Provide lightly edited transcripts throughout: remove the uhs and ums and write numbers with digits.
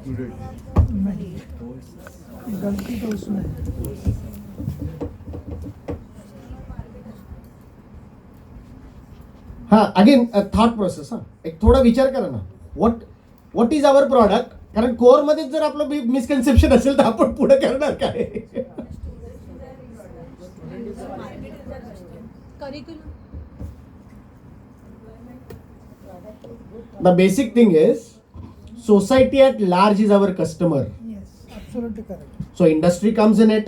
नहीं, गलती तो उसमें है। हाँ, अगेन थॉट प्रोसेस. हा, एक थोडा विचार करा ना. What is our product. कारण कोर मध्ये जर आपलं मिसकन्सेप्शन असेल तर आपण पुढे करणार काय. The basic thing is society at large is our customer. Yes, absolutely correct. So industry comes in it,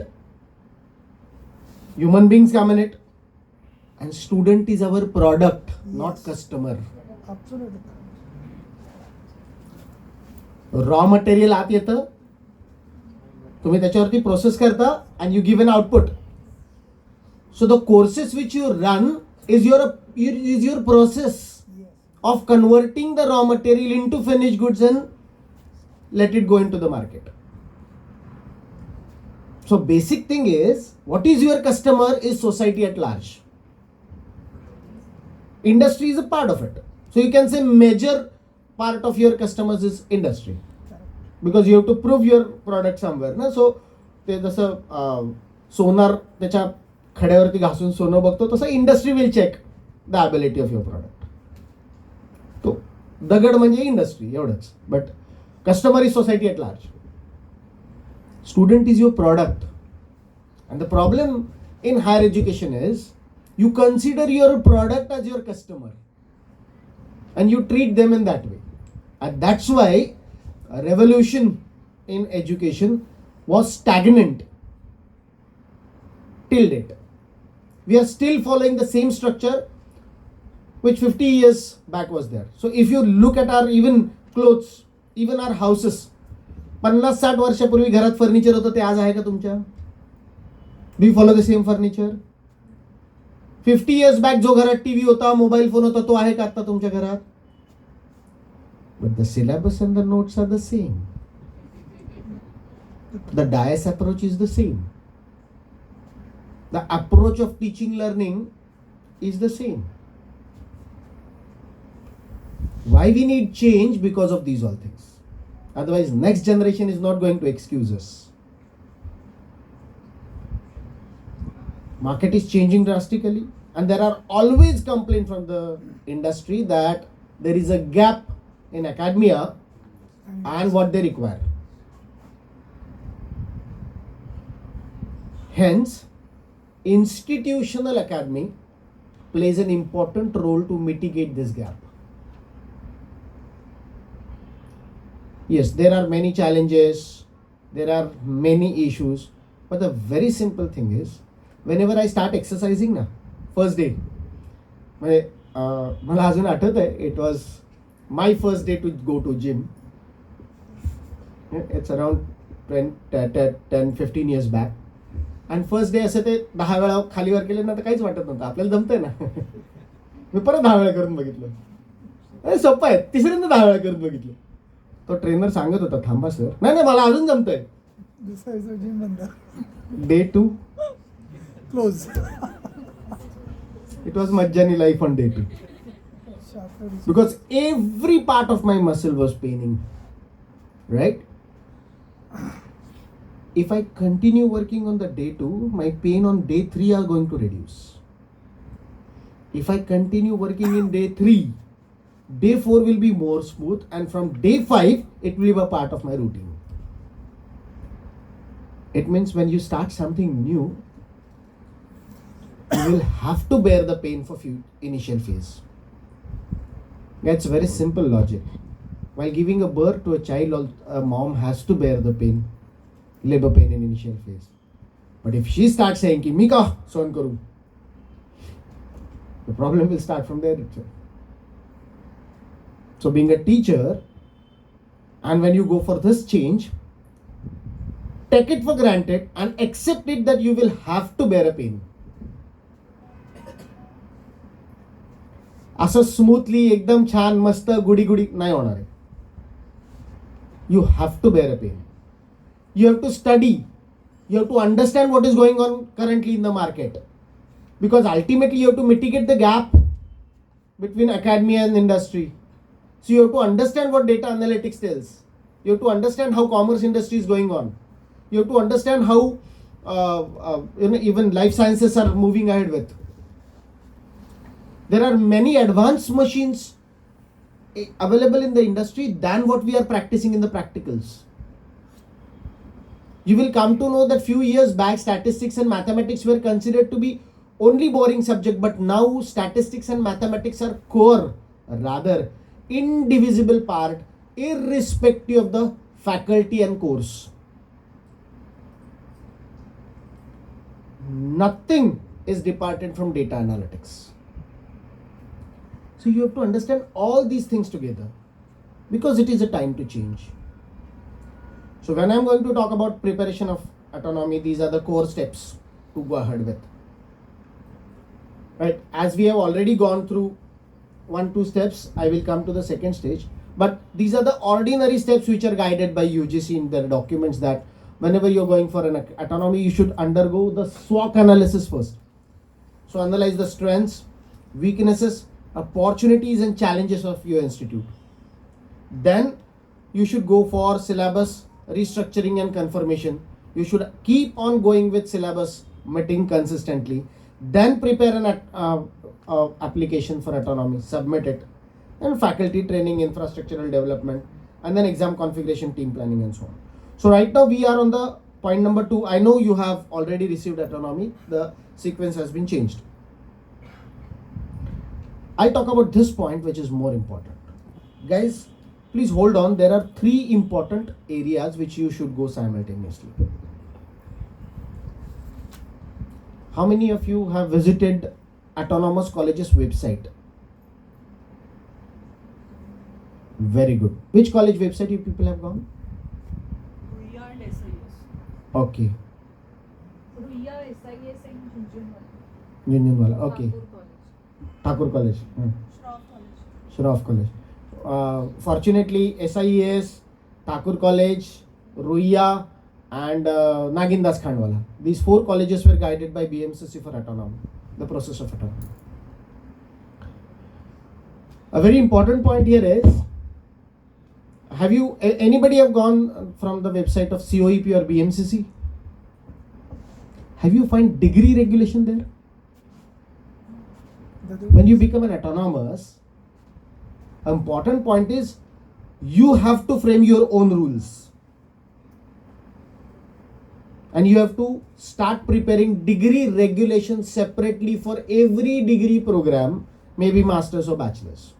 human beings come in it, and student is our product, not customer. Absolutely correct. Raw material आत येतं, तुम्ही त्याच्यावरती process करता and you give an output. So the courses which you run is your process of converting the raw material into finished goods and let it go into the market. So basic thing is, what is your customer is society at large. Industry is a part of it. So you can say major part of your customers is industry. Because you have to prove your product somewhere. Na? So ते जसं सोनार त्याच्या खड्यावरती घासून सोनं बघतो तसं industry will check the ability of your product. तो दगड म्हणजे इंडस्ट्री एवढंच. But customer is society at large. Student is your product. And the problem in higher education is you consider your product as your customer and you treat them in that way, and that's why a revolution in education was stagnant till date. We are still following the same structure which 50 years back was there. So if you look at our even clothes, even our houses, 50-60 वर्षापूर्वी घरात furniture होतं ते आज आहे का तुमच्या? Do you follow the same furniture? 50 years back जो घरात टीव्ही होता, मोबाईल फोन होता, तो आहे का आता तुमच्या घरात? But the syllabus and the notes are the same. The DIS approach is the same. The approach of teaching learning is the same. Why we need change? Because of these all things. Otherwise, next generation is not going to excuse us. Market is changing drastically, and there are always complaints from the industry that there is a gap in academia and what they require. Hence, institutional academy plays an important role to mitigate this gap. Yes, there are many challenges, there are many issues, but the very simple thing is, whenever I start exercising ना, first day, मला अजून आठवत आहे, it was my first day to go to gym. It's around 10-15 years back. And first day असं ते 10 वेळा खालीवर केले ना तर काहीच वाटत नव्हतं, आपल्याला जमतंय ना. मी परत 10 वेळा करून बघितलं, सोपं आहे. तिसऱ्यांदा 10 वेळा करून बघितलं. तो ट्रेनर सांगत होता, थांबा सर, नाही मला अजून जमतंय. जिम बंद. Day 2 close. It was Majjani life on day 2. Because every part of my muscle was paining. Right? If I continue working on the day 2, my pain on day 3 are going to reduce. If I continue working in day 3, day 4 will be more smooth, and from day 5, it will be a part of my routine. It means when you start something new, you will have to bear the pain for few initial phase. That's very simple logic. While giving a birth to a child, a mom has to bear the pain, labor pain in initial phase. But if she starts saying ki मी का सहन करू, the problem will start from there itself. So being a teacher, and when you go for this change, take it for granted and accept it that you will have to bear a pain. असं smoothly एकदम छान मस्त goody goody नाही होणार आहे. You have to bear a pain. You have to study. You have to understand what is going on currently in the market, because ultimately you have to mitigate the gap between academia and industry. So you have to understand what data analytics tells. You have to understand how commerce industry is going on. You have to understand how even life sciences are moving ahead with. There are many advanced machines available in the industry than what we are practicing in the practicals. You will come to know that few years back statistics and mathematics were considered to be only boring subject, but now statistics and mathematics are core, rather indivisible part, irrespective of the faculty and course. Nothing is departed from data analytics. So you have to understand all these things together because it is a time to change. So when I'm going to talk about preparation of autonomy, these are the core steps to go ahead with. Right? As we have already gone through 1-2 steps, I will come to the second stage. But these are the ordinary steps which are guided by UGC in their documents, that whenever you're going for an autonomy, you should undergo the SWOT analysis first. So analyze the strengths, weaknesses, opportunities and challenges of your institute. Then you should go for syllabus restructuring and confirmation. You should keep on going with syllabus meeting consistently. Then prepare an application for autonomy, submit it, and faculty training, infrastructural development, and then exam configuration, team planning, and so on. So right now we are on the point number 2. I know you have already received autonomy. The sequence has been changed. I talk about this point, which is more important. Guys, please hold on. There are 3 important areas which you should go simultaneously. How many of you have visited Autonomous College's website? Very good. Which college website you people have gone? Ruia and SIS. Okay. Ruia, SIS and Union wala. Okay. Thakur College. Thakur College. Shroff College. Shroff College. Fortunately, SIES, Thakur College, Ruia, and Nagindas Khandwala. These 4 colleges were guided by BMCC for autonomy, the process of autonomy. A very important point here is, have you anybody have gone from the website of COEP or BMCC? Have you find degree regulation there? When you become an autonomous, important point is you have to frame your own rules. And you have to start preparing degree regulations separately for every degree program, maybe masters or bachelors.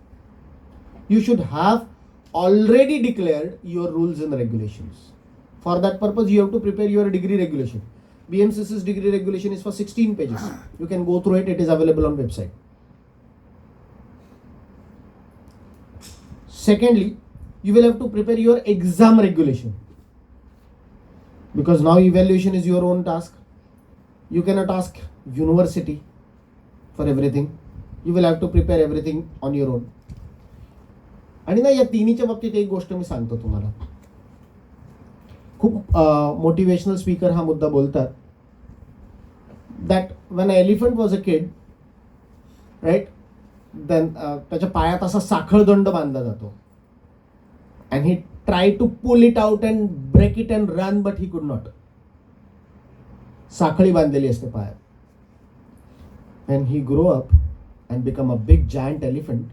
You should have already declared your rules and regulations. For that purpose, you have to prepare your degree regulation. BMCC's degree regulation is for 16 pages. You can go through it. It is available on website. Secondly, you will have to prepare your exam regulation. Because now evaluation is your own task. You cannot ask university for everything. You will have to prepare everything on your own. आणि ना या तिन्हीच्या बाबतीत एक गोष्ट मी सांगतो तुम्हाला. खूप motivational speaker हा मुद्दा बोलतात that when an elephant was a kid, right, then त्याच्या पायात असा साखळदंड बांधला जातो. And he tried to pull it out and break it and run, but he could not. साखळी बांधलेली असते पायात. When he grew up and become a big giant elephant,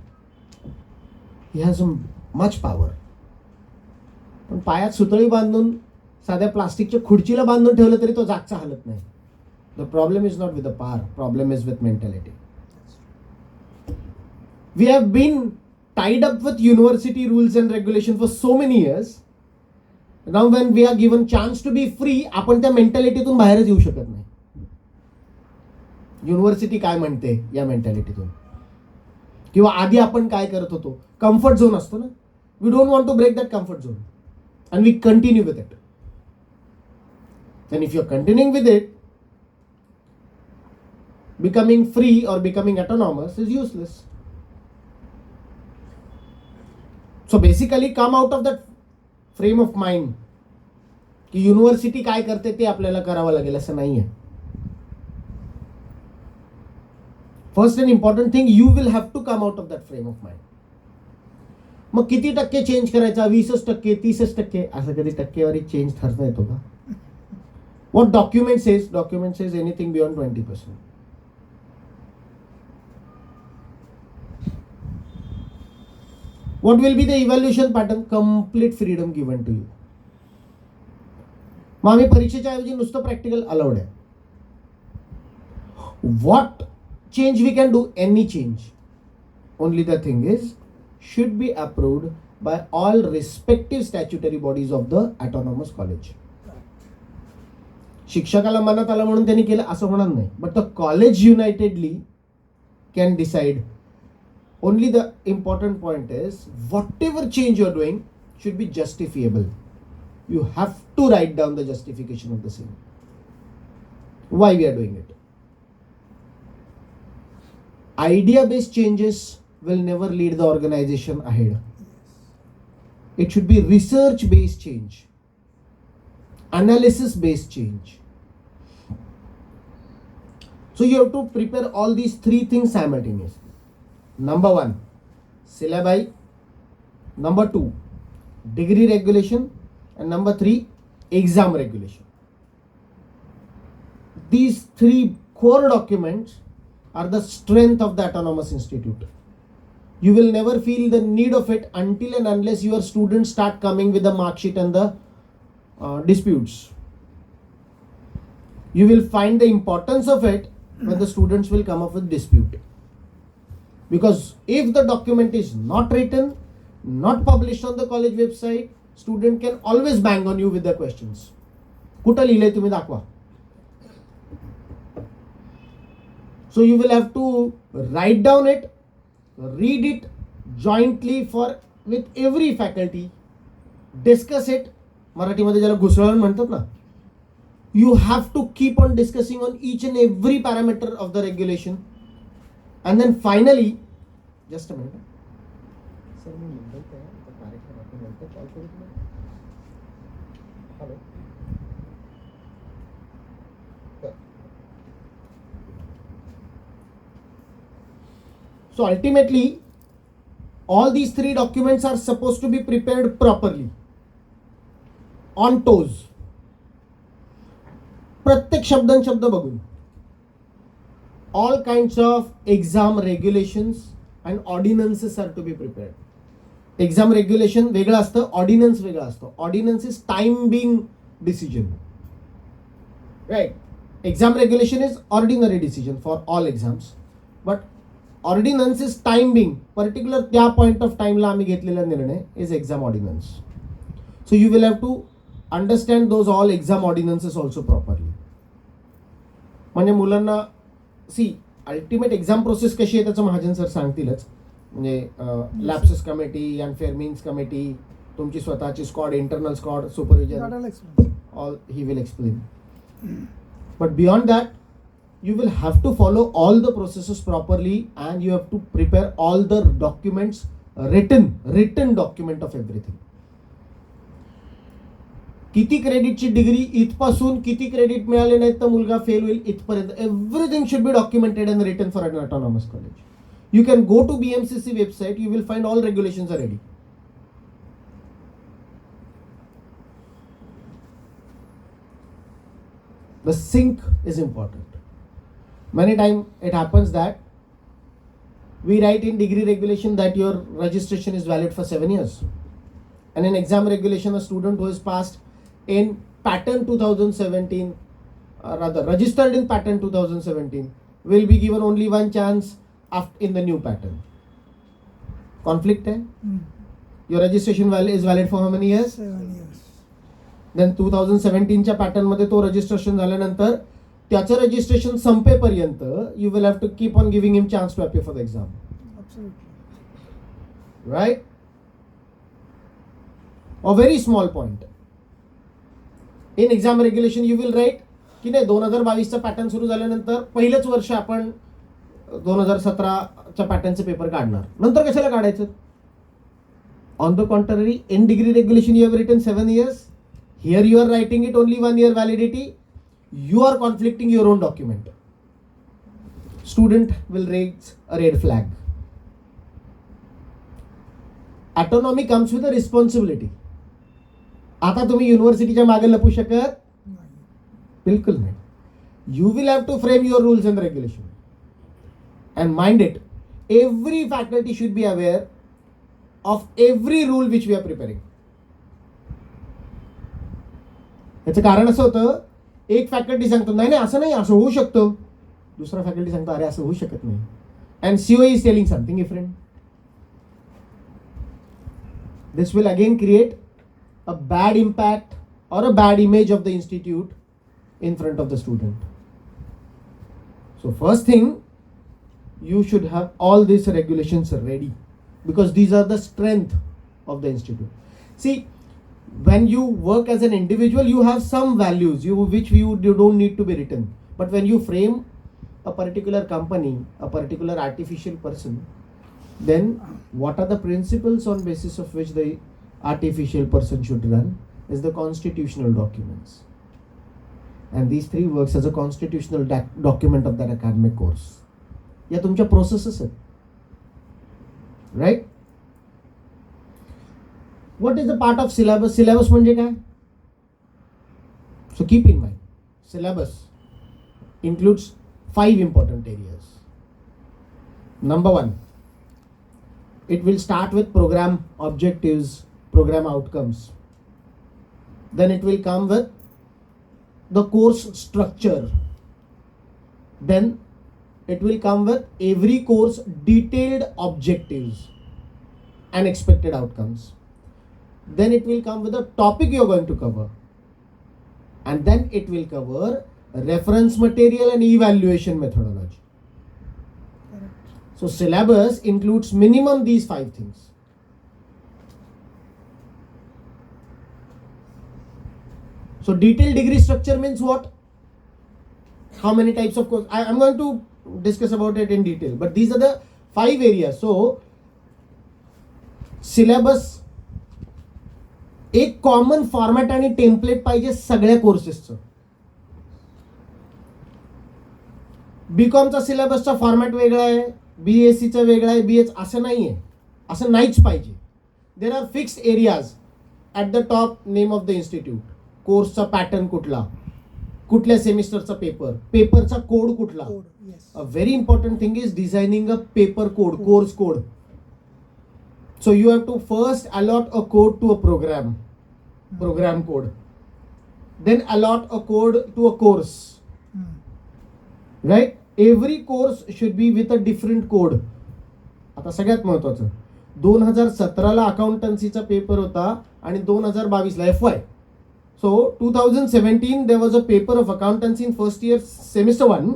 he has much power. पण पायात सुतळी बांधून साध्या प्लास्टिकच्या खुर्चीला बांधून ठेवलं तरी तो जागचा हलत नाही. The problem is not with the power, problem is with mentality. We have been tied up with university rules and regulations for so many years. Now when we are given chance to be free, आपण त्या मेंटॅलिटीतून बाहेरच येऊ शकत नाही. University काय म्हणते या मेंटॅलिटीतून, किंवा आधी आपण काय करत होतो, कम्फर्ट झोन असतो ना. We don't want to break that comfort zone and we continue with it. And if you're continuing with it, becoming free or becoming autonomous is useless. So basically come out of that frame of mind की university काय करते ते आपल्याला करावं लागेल असं नाही आहे. First and important thing, you will have to come out of that frame of mind. मग किती टक्के चेंज करायचा? 20% 30% असं कधी टक्केवारी चेंज ठरता येतो का? What document says? Document says anything beyond 20%. What will be the evaluation pattern? Complete freedom given to you. मग आम्ही परीक्षेच्या ऐवजी नुसतं प्रॅक्टिकल अलाउड आहे. What change we can do? Any change. Only the thing is, should be approved by all respective statutory bodies of the autonomous college. शिक्षकाला मनात आलं म्हणून त्यांनी केलं असं होणार नाही. But the college unitedly can decide. Only the important point is whatever change you are doing should be justifiable. You have to write down the justification of the same. Why we are doing it. Idea based changes will never lead the organization ahead. It should be research based change, analysis based change. So you have to prepare all these three things simultaneously. Number 1, syllabi. Number 2, degree regulation. And number 3, exam regulation. These 3 core documents are the strength of the autonomous institute. You will never feel the need of it until and unless your students start coming with the mark sheet and the disputes. You will find the importance of it when the students will come up with dispute. Because if the document is not written, not published on the college website, student can always bang on you with the questions. कुठं लिहिलंय तुम्ही दाखवा. So you will have to write down it, read it jointly with every faculty, discuss it. मराठीमध्ये ज्याला घुसळण म्हणतात ना. You have to keep on discussing on each and every parameter of the regulation. And then finally, just a minute. Sir, मी मुंबईत आहे. आता कार्यक्रम आपण नंतर कॉल करू तुम्हाला. Hello. So ultimately, all these 3 documents are supposed to be prepared properly, on toes. प्रत्येक शब्द बघून. All kinds of exam regulations and ordinances are to be prepared. Exam regulation वेगळं असतं, ordinance वेगळं असतं. Ordinance is time being decision. Right? Exam regulation is ordinary decision for all exams. But ordinance is time being. Particular त्या point of time ला आम्ही घेतलेला निर्णय is exam ordinance. So you will have to understand those all exam ordinances also properly. म्हणजे मुलांना सी ultimate exam process कशी आहे त्याचं महाजन sir सांगतीलच. म्हणजे lapses committee, unfair means committee, तुमची स्वतःची squad, internal squad, supervision, all he will explain. But beyond that you will have to follow all the processes properly and you have to prepare all the documents, written document of everything. किती क्रेडिटची degree इथपासून किती credit मिळाले नाहीत तर मुलगा fail होईल इथपर्यंत. Everything should be documented and written for an autonomous college. You can go to BMCC website, you will find all regulations are ready. The sync is important. Many times it happens that we write in degree regulation that your registration is valid for 7 years. And in exam regulation, a student who is passed in pattern 2017, registered in pattern 2017, will be given only one chance in the new pattern. Conflict hai? Your registration is valid for how many years? 7 years. Then 2017 च्या pattern मध्ये तो registration झाल्यानंतर त्याचं registration संपेपर्यंत you will have to keep on giving him chance to appear for the exam. Right? A very small point in exam regulation you will write की नाही 2022चा pattern सुरू झाल्यानंतर पहिलंच वर्ष आपण 2017च्या पॅटर्नचे पेपर काढणार, नंतर कशाला काढायचं? On the contrary, in degree regulation you have written 7 years. Here you are writing it only 1 year validity. You are conflicting your own document. Student will raise a red flag. Autonomy comes with a responsibility. आता तुम्ही युनिव्हर्सिटीच्या मागे लपू शकत नाही. बिलकुल नाही. You will have to frame your rules and regulation. And mind it, every faculty should be aware of every rule which we are preparing. याचं कारण असं होतं, एक फॅकल्टी सांगतो नाही नाही असं नाही, असं होऊ शकतं. दुसरा फॅकल्टी सांगतो अरे असं होऊ शकत नाही. And CO is telling something different. This will again create a bad impact or a bad image of the institute in front of the student. So first thing, you should have all these regulations ready, because these are the strength of the institute. See, when you work as an individual, you have some values which you don't need to be written. But when you frame a particular company, a particular artificial person, then what are the principles on basis of which the artificial person should run is the constitutional documents. And these three works as a constitutional document of that academic course. या तुमच्या processes आहेत. Right. What is the part of syllabus? Syllabus म्हणजे काय? So keep in mind, syllabus includes 5 important areas. Number 1, it will start with program objectives, program outcomes. Then it will come with the course structure. Then it will come with every course detailed objectives and expected outcomes. Then it will come with the topic you're going to cover. And then it will cover reference material and evaluation methodology. Correct. So syllabus includes minimum these 5 things. So detailed degree structure means what? How many types of course? I'm going to discuss about it in detail, but these are the 5 areas. So syllabus एक common format आणि template पाहिजे सगळ्या कोर्सेसचं. बीकॉमचा सिलेबसचा format वेगळा आहे, बीएससीचा वेगळा आहे, BH असं नाही आहे. असं नाहीच पाहिजे. There are fixed areas at the top. Name of the institute, कोर्सचा पॅटर्न कुठला, कुठल्या सेमिस्टरचा पेपर, पेपरचा कोड कुठला. Code, yes. A very important thing is designing a paper code, course code. So you have to first allot a code to a program code. Then allot a code to a course. Right? Every course should be with a different code. आता सगळ्यात महत्वाचं, 2017ला अकाउंटन्सीचा paper होता आणि 2022ला FY. So 2017 there was a paper of accountancy in first year semester 1.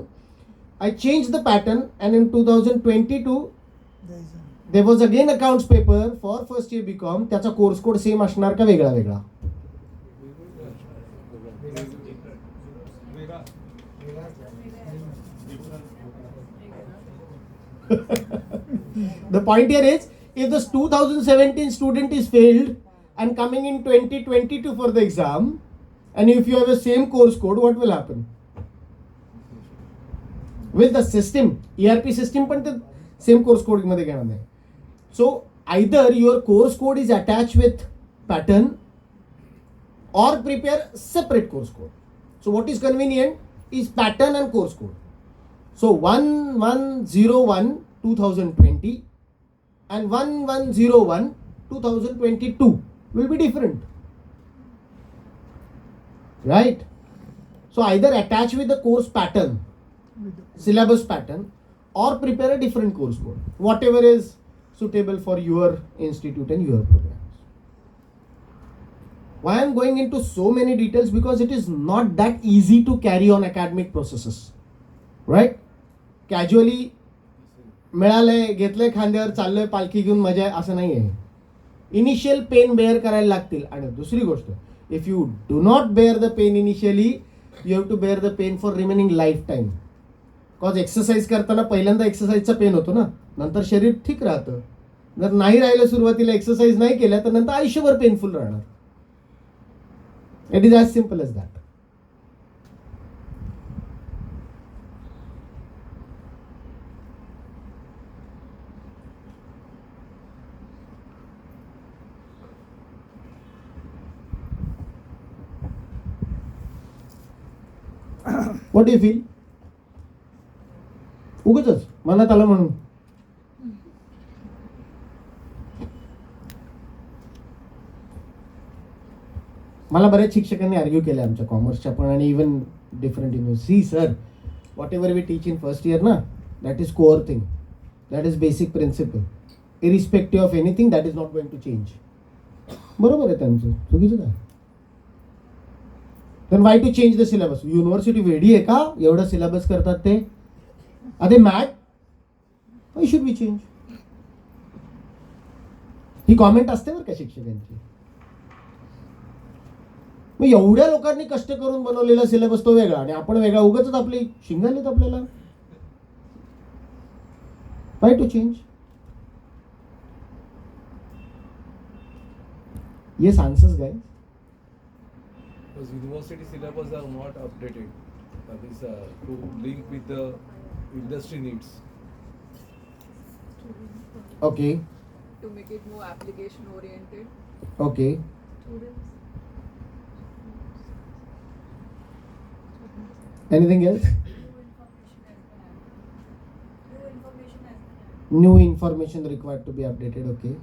I changed the pattern, and in 2022 There is a there was again accounts paper for first year BCom. त्याचा course code same असणार का वेगळा वेगळा? The point here is, if the 2017 student is failed and coming in 2022 for the exam, and if you have the same course code, what will happen? With the system, ERP system पण ते same course code मध्ये घेणार नाही. So either your course code is attached with pattern or prepare separate course code. So what is convenient is pattern and course code. So 1101 2020 and 1101 2022 will be different. Right? So either attach with the course pattern, with the syllabus pattern, or prepare a different course code, whatever is suitable for your institute and your programs. Why I'm going into so many details? Because it is not that easy to carry on academic processes. Right? Casually मिळालंय, घेतलंय खांद्यावर, चाललंय पालखी घेऊन मजा आहे असं नाही आहे. इनिशियल पेन बेअर करायला लागतील. आणि दुसरी गोष्ट, if you do not bear the pain initially, you have to bear the pain for remaining life time. Because exercise करताना पहिल्यांदा एक्सरसाइजचा पेन होतो ना, नंतर शरीर ठीक राहतं. जर नाही राहिलं, सुरुवातीला एक्सरसाइज नाही केल्या, तर नंतर आयुष्यभर पेनफुल राहणार. It is as simple as that. What you feel? उगाचच मनात आलं म्हणून. मला बऱ्याच शिक्षकांनी आर्ग्यू केले आमच्या कॉमर्सच्या पण आणि even different university. Sir, whatever we teach in first year ना, that is core thing, that is basic principle, irrespective of anything, that is not going to change. बरोबर आहे त्यांचं, चुकीचं काय? then why to change the syllabus? University वेडी आहे का एवढं सिलेबस करतात ते? Are they mad? why should we change? ही कॉमेंट असते बरं का शिक्षकांची. मग एवढ्या लोकांनी कष्ट करून बनवलेला सिलेबस तो वेगळा आणि आपण वेगळा, उगाच आपली शिंगालेत आपल्याला. why to change? yes answers guys. Because university syllabus are not updated. That is to link with the industry needs. Okay. To make it more application oriented. Okay. Anything else? New information required to be updated. Okay.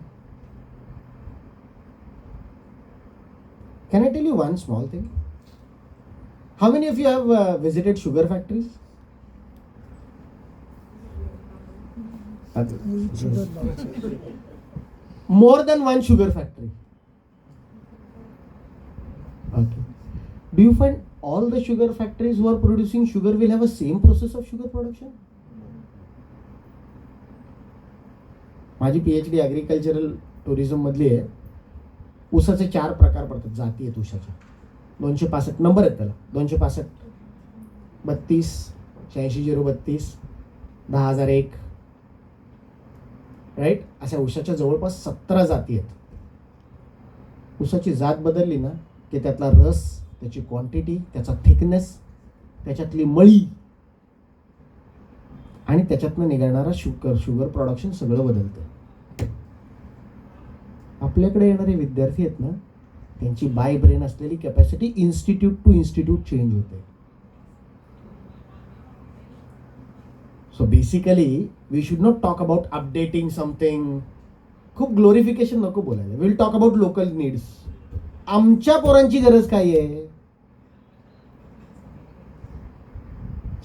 Can I tell you one small thing? How many of you have visited sugar factories? More than one sugar factory. Okay. Do you find all the sugar factories who are producing sugar will have a same process of sugar production? माझी PhD agricultural tourism मधली आहे. ऊसाचे 4 प्रकार पडतात, जाती आहेत ऊसाच्या. 265 number आहेत त्याला. 265, 32, 86-032, 10,001, राईट. अशा ऊसाच्या जवळपास 17 जाती आहेत. ऊसाची जात बदलली ना की त्यातला रस, त्याची क्वांटिटी, त्याचा थिकनेस, त्याच्यातली मळी आणि त्याच्यातनं निघणारा शुगर प्रोडक्शन सगळं बदलतं. आपल्याकडे येणारे विद्यार्थी आहेत ना, त्यांची बाय ब्रेन असलेली capacity institute to institute change होते. So basically we should not talk about updating something. खूप ग्लोरिफिकेशन नको बोलायला. Will talk about local needs. आमच्या पोरांची गरज काय आहे?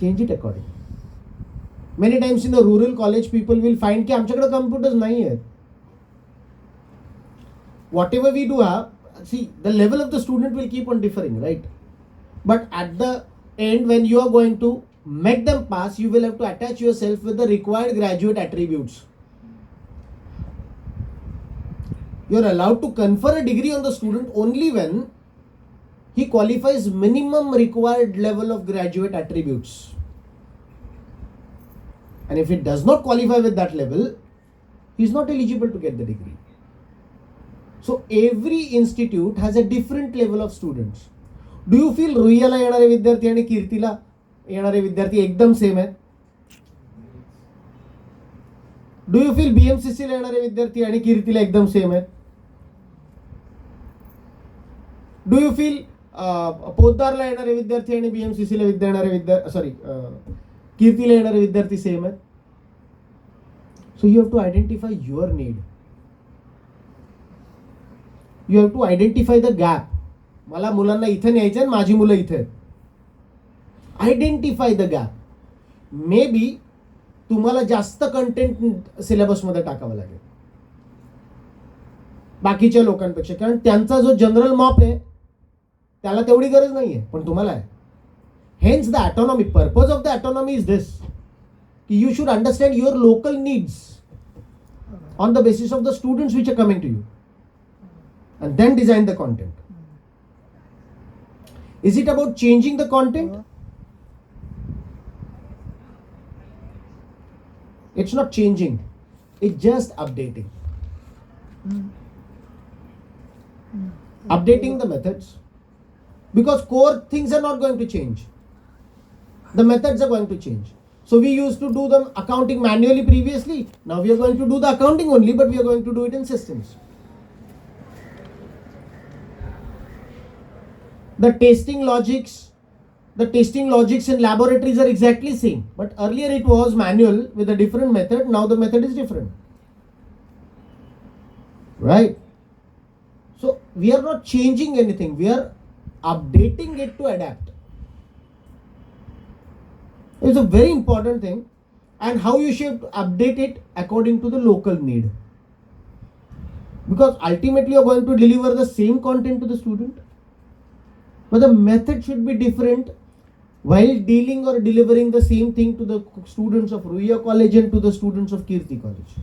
Change it according. Many times in the rural college people will find की आमच्याकडे कम्प्युटर्स नाही आहेत. Whatever we do have, see, the level of the student will keep on differing, right? But at the end, when you are going to make them pass, you will have to attach yourself with the required graduate attributes. You are allowed to confer a degree on the student only when he qualifies minimum required level of graduate attributes. And if he does not qualify with that level, he is not eligible to get the degree. So every institute has a different level of students. Do you feel रुईयाला येणारे विद्यार्थी आणि कीर्तीला येणारे विद्यार्थी एकदम same आहेत? Do you feel BMCC ला येणारे विद्यार्थी आणि कीर्तीला एकदम सेम आहेत? डू यू फील पोद्दारला येणारे विद्यार्थी आणि BMCC ला कीर्तीला येणारे विद्यार्थी सेम आहेत? So you have to identify your need. You have to identify the gap. मला मुलांना इथं न्यायचं आहे, माझी मुलं इथे आहेत. Identify the gap. May be तुम्हाला जास्त कंटेंट सिलेबसमध्ये टाकावं लागेल बाकीच्या लोकांपेक्षा, कारण त्यांचा जो जनरल मॉप आहे त्याला तेवढी गरज नाही आहे, पण तुम्हाला आहे. Hence the autonomy. Purpose of the autonomy is this की you should understand your local needs on the basis of the students which are coming to you. And then design the content. Is it about changing the content? It's not changing. It's just updating. Updating the methods. Because core things are not going to change. The methods are going to change. So we used to do the accounting manually previously. Now we are going to do the accounting only, but we are going to do it in systems. The testing logics, the testing logics in laboratories are exactly same. But earlier it was manual with a different method. Now the method is different. Right? So we are not changing anything. We are updating it to adapt. It's a very important thing. And how you should update it according to the local need. Because ultimately you are going to deliver the same content to the student. But the method should be different while dealing or delivering the same thing to the students of Ruia College and to the students of Kirti College.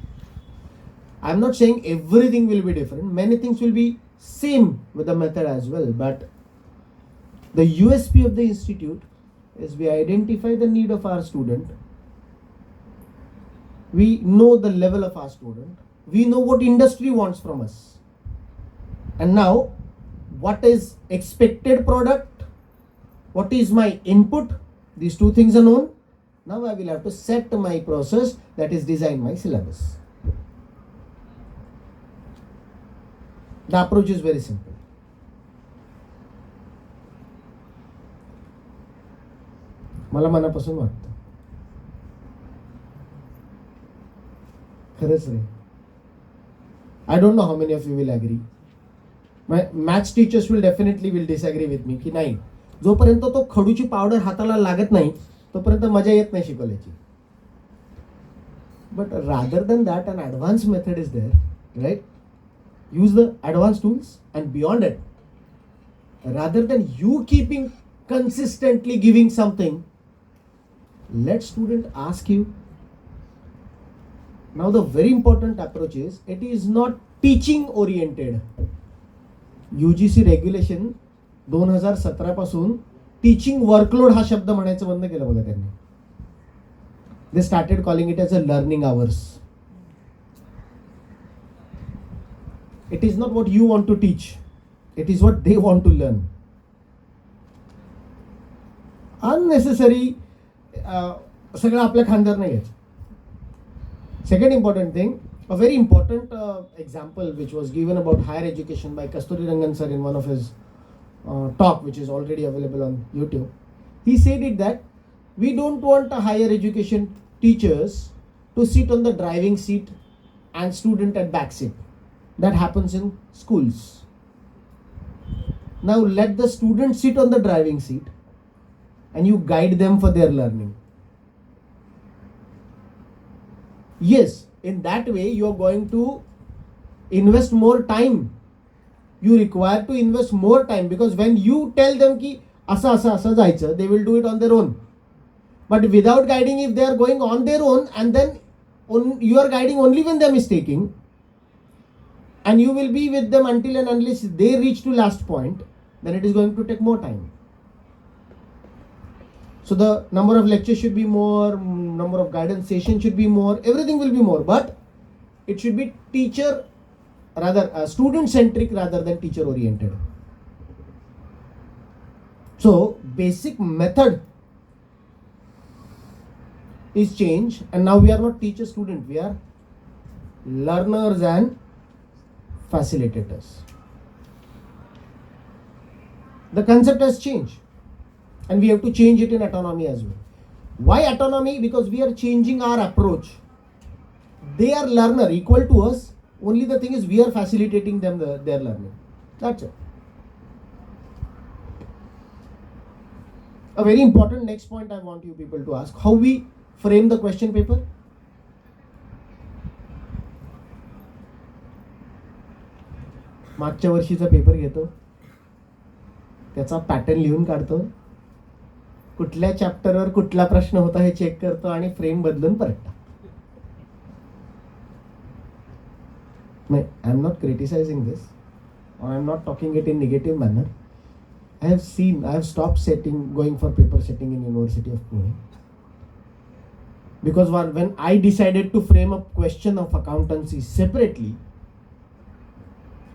I am not saying everything will be different. Many things will be same with the method as well. But the USP of the institute is we identify the need of our student. We know the level of our student. We know what industry wants from us. And now, what is expected product? What is my input? These two things are known. Now I will have to set my process, that is design my syllabus. The approach is very simple. मला मनापासून वाटतं. खरंच रे. I don't know how many of you will agree. My maths teachers will definitely disagree with me की नाही, जोपर्यंत तो खडूची powder हाताला लागत नाही तोपर्यंत मजा येत नाही शिकवल्याची. But rather than that, an advanced method is there, right? Use the advanced tools, and beyond it, rather than you keeping consistently giving something, let student ask you. Now the very important approach is, it is not teaching oriented. UGC regulation 2017 पासून teaching workload हा शब्द म्हणायचं बंद केलं बघा त्यांनी. They started calling it as a learning hours. It is not what you want to teach. It is what they want to learn. Unnecessary सगळं आपल्या खांद्यावर नाही घ्यायचं. Second important thing, a very important example which was given about higher education by Kasturi Rangan sir in one of his talk, which is already available on YouTube. He said it that we don't want a higher education teachers to sit on the driving seat and student at back seat. That happens in schools. Now let the students sit on the driving seat and you guide them for their learning. Yes, in that way you are going to invest more time. You require to invest more time, because when you tell them ki asa asa asa jaaycha, they will do it on their own. But without guiding, if they are going on their own, and then you are guiding only when they are mistaking, and you will be with them until and unless they reach to last point, then it is going to take more time. So the number of lectures should be more, number of guidance sessions should be more, everything will be more, but it should be student centric rather than teacher oriented. So basic method is changed, and now we are not teacher student, we are learners and facilitators. The concept has changed, and we have to change it in autonomy as well. Why autonomy? Because we are changing our approach. They are learner equal to us, only the thing is we are facilitating them their learning. That's it. A very important next point I want you people to ask, how we frame the question paper. मागच्या वर्षीचा paper घेतो, त्याचा pattern लिहून काढतो, कुठल्या चॅप्टरवर कुठला प्रश्न होता हे चेक करतो आणि फ्रेम बदलून परत टाकतो. I am not criticizing this, or I am not talking it in negative manner. I have stopped going for paper setting in University of Pune. Because when I decided to frame a question of accountancy separately,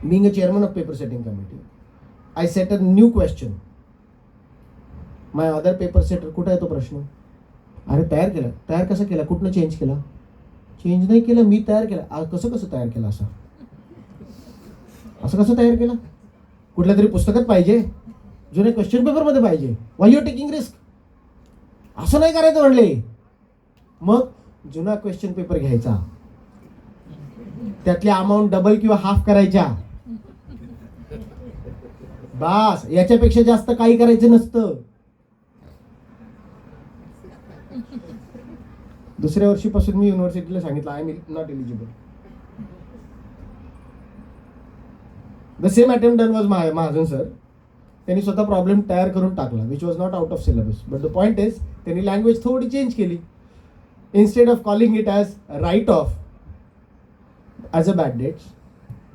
being a chairman of paper setting committee, I set a new question. My other paper setter, कुठे आहे तो प्रश्न? अरे तयार केला. तयार कसा केला? कुठनं चेंज केला? चेंज नाही केला, मी तयार केला. कसं तयार केला? असं कसं तयार केला? कुठल्या तरी पुस्तकात पाहिजे. जुने क्वेश्चन पेपरमध्ये पाहिजे. वाय यू टेकिंग रिस्क? असं नाही करायचं म्हणले. मग जुना क्वेश्चन पेपर घ्यायचा, त्यातल्या अमाऊंट डबल किंवा हाफ करायच्या. बास, याच्यापेक्षा जास्त काही करायचं नसतं. दुसऱ्या वर्षीपासून मी युनिव्हर्सिटीला सांगितलं I am not eligible. The same attempt done was Mahajan sir. त्यांनी स्वतः प्रॉब्लेम तयार करून टाकला which was not out of syllabus. But the point is त्यांनी लँग्वेज थोडी चेंज केली. Instead of calling it as write off as a bad debts,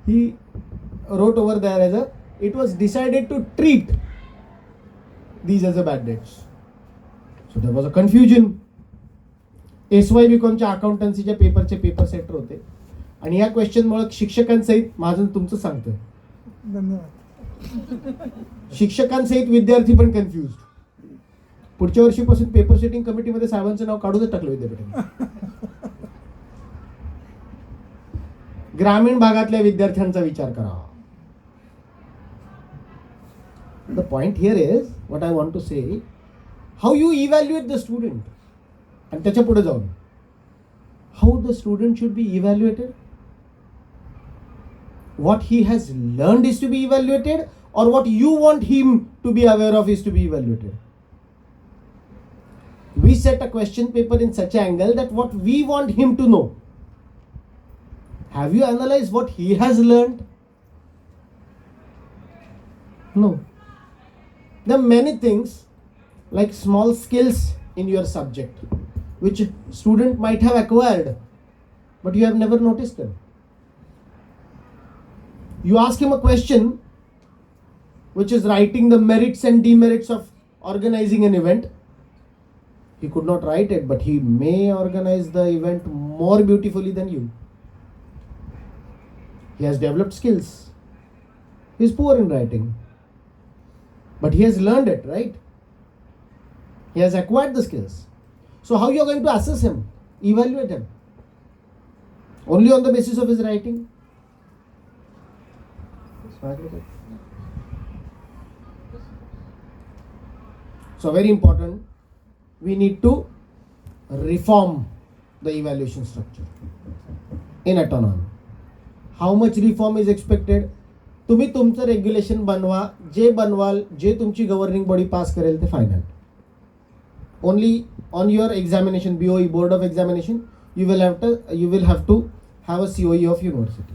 he wrote over there as a, it was decided to treat these as a bad debts. So there was a confusion. SYBCOMच्या अकाउंटन्सीच्या पेपरचे paper setter होते आणि या क्वेश्चनमुळे शिक्षकांसहित माझं तुमचं सांगतोय, धन्यवाद. शिक्षकांसहित विद्यार्थी पण कन्फ्युज. पुढच्या वर्षीपासून पेपर सेटिंग कमिटीमध्ये साहेबांचं नाव काढूनच टाकलं विद्यापीठाने. ग्रामीण भागातल्या विद्यार्थ्यांचा विचार करा. The point here is, what I want to say, how you evaluate the student. आणि त्याच्या पुढे जाऊन, how the student should be evaluated. What he has learned is to be evaluated, or what you want him to be aware of is to be evaluated. We set a question paper in such an angle that what we want him to know. Have you analyzed what he has learned? No. There are many things like small skills in your subject which student might have acquired but you have never noticed them. You ask him a question which is writing the merits and demerits of organizing an event. He could not write it, but he may organize the event more beautifully than you. He has developed skills. He is poor in writing, but he has learned it, right? He has acquired the skills. So how you are going to assess him, evaluate him? Only on the basis of his writing? So very important, we need to reform the evaluation structure in autonomy. How much reform is expected? तुम्ही तुमचं regulation बनवा, जे बनवाल, जे तुमची governing body pass करेल ते final. Only on your examination, BOE board of examination, you will have to have a COE of university.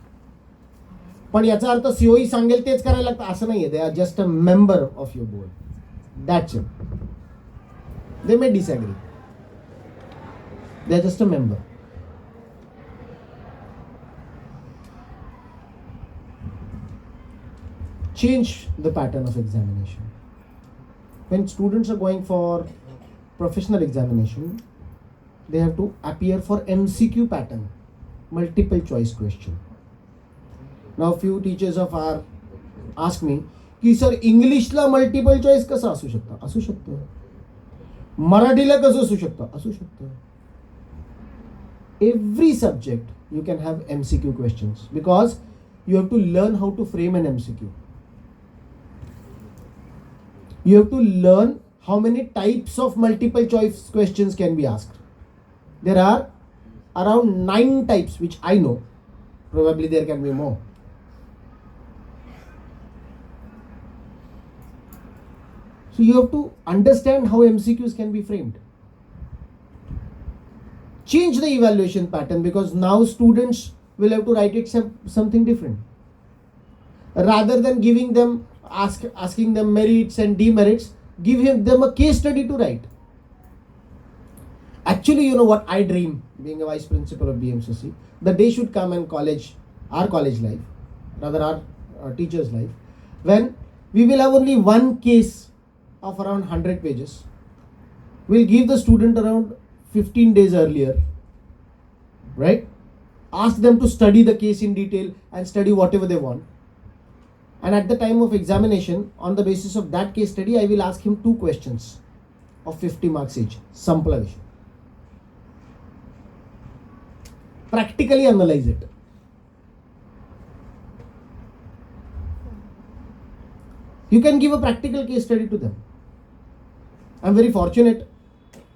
पण याचा अर्थ COE सांगेल तेच करायला लागतं असं नाहीये. They are just a member of your board, that's it. They may disagree, they are just a member. Change the pattern of examination. When students are going for professional examination, they have to appear for MCQ pattern, multiple choice question. Now few teachers of our ask me की sir इंग्लिशला multiple choice कसं असू शकतं? असू शकतं. मराठीला कसं असू शकतं? असू शकतं. Every subject you can have MCQ questions because you have to learn how to frame an MCQ. You have to learn how many types of multiple choice questions can be asked. There are around 9 types which I know. Probably there can be more. So you have to understand how MCQs can be framed. Change the evaluation pattern because now students will have to write it something different. Rather than giving them asking them merits and demerits, give them a case study to write. Actually, you know what I dream, being a vice principal of BMCC, the day should come in college, our college life, rather our teacher's life, when we will have only one case of around 100 pages. We'll give the student around 15 days earlier, right? Ask them to study the case in detail and study whatever they want. And at the time of examination, on the basis of that case study, I will ask him 2 questions of 50 marks each. Sample विषय. Practically analyze it. You can give a practical case study to them. I'm very fortunate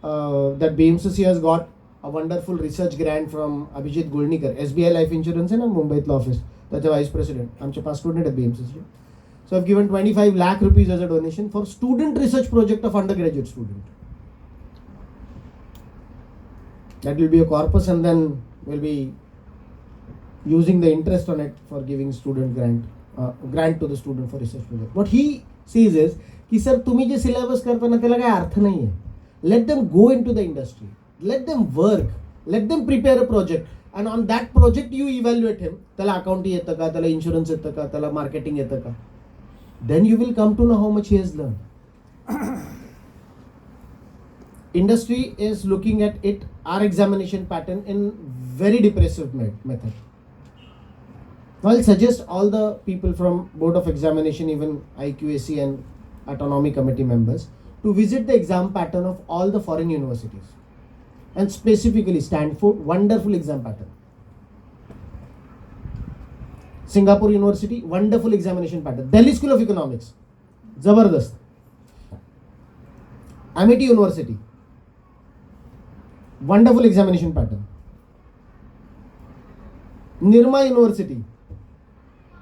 that BMCC has got a wonderful research grant from Abhijit Golnikar, SBI Life Insurance in Mumbai office. That's a vice president. I'm a past student at BMCC. So I've given 25 lakh rupees as a donation for student research project of undergraduate student. That will be a corpus, and then we'll be using the interest on it for giving student grant to the student for research project. What he sees is कि sir तुम्ही जे syllabus करता ना त्याला काय अर्थ नाही आहे. Let them go into the industry. Let them work. Let them prepare a project. And on that project you evaluate him. त्याला accounting येतं का, त्याला इन्शुरन्स येतं का, त्याला मार्केटिंग येतं का. Then you will come to know how much he has learned. Industry is looking at it, our examination pattern, in very depressive method. I'll suggest all the people from Board of Examination, even IQAC and Autonomy Committee members, to visit the exam pattern of all the foreign universities, and specifically Stanford, wonderful exam pattern. Singapore University, wonderful examination pattern. Delhi School of Economics, Zabardast. Amity University, wonderful examination pattern. Nirma University,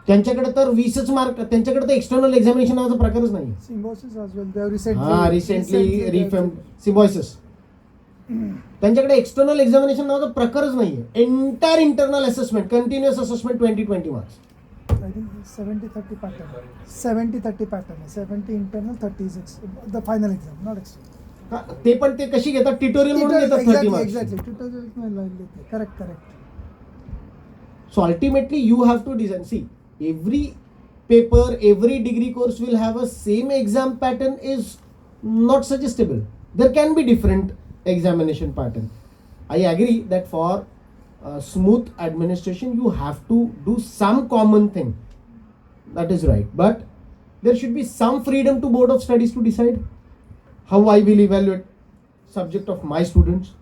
त्यांच्याकडे तर 20च mark, त्यांच्याकडे तर external examination नावाचा प्रकारच नाही. Symbiosis as well. They have recently reframed Symbiosis. त्यांच्याकडे external examination नावाचा प्रकारच नाहीये. Entire internal assessment, continuous assessment 20-20 marks. I think 70-30 pattern. 70-30 pattern. 70 internal, 30 is the final exam, not external. ते पण ते कशी घेतात, ट्युटोरियल म्हणून घेतात 30 marks. Exactly. Tutorial correct. So ultimately you have to design. See, every paper, every degree course will have a same exam pattern is not suggestible. There can be different examination pattern. I agree that for smooth administration you have to do some common thing. That is right. But there should be some freedom to Board of Studies to decide how I will evaluate subject of my students.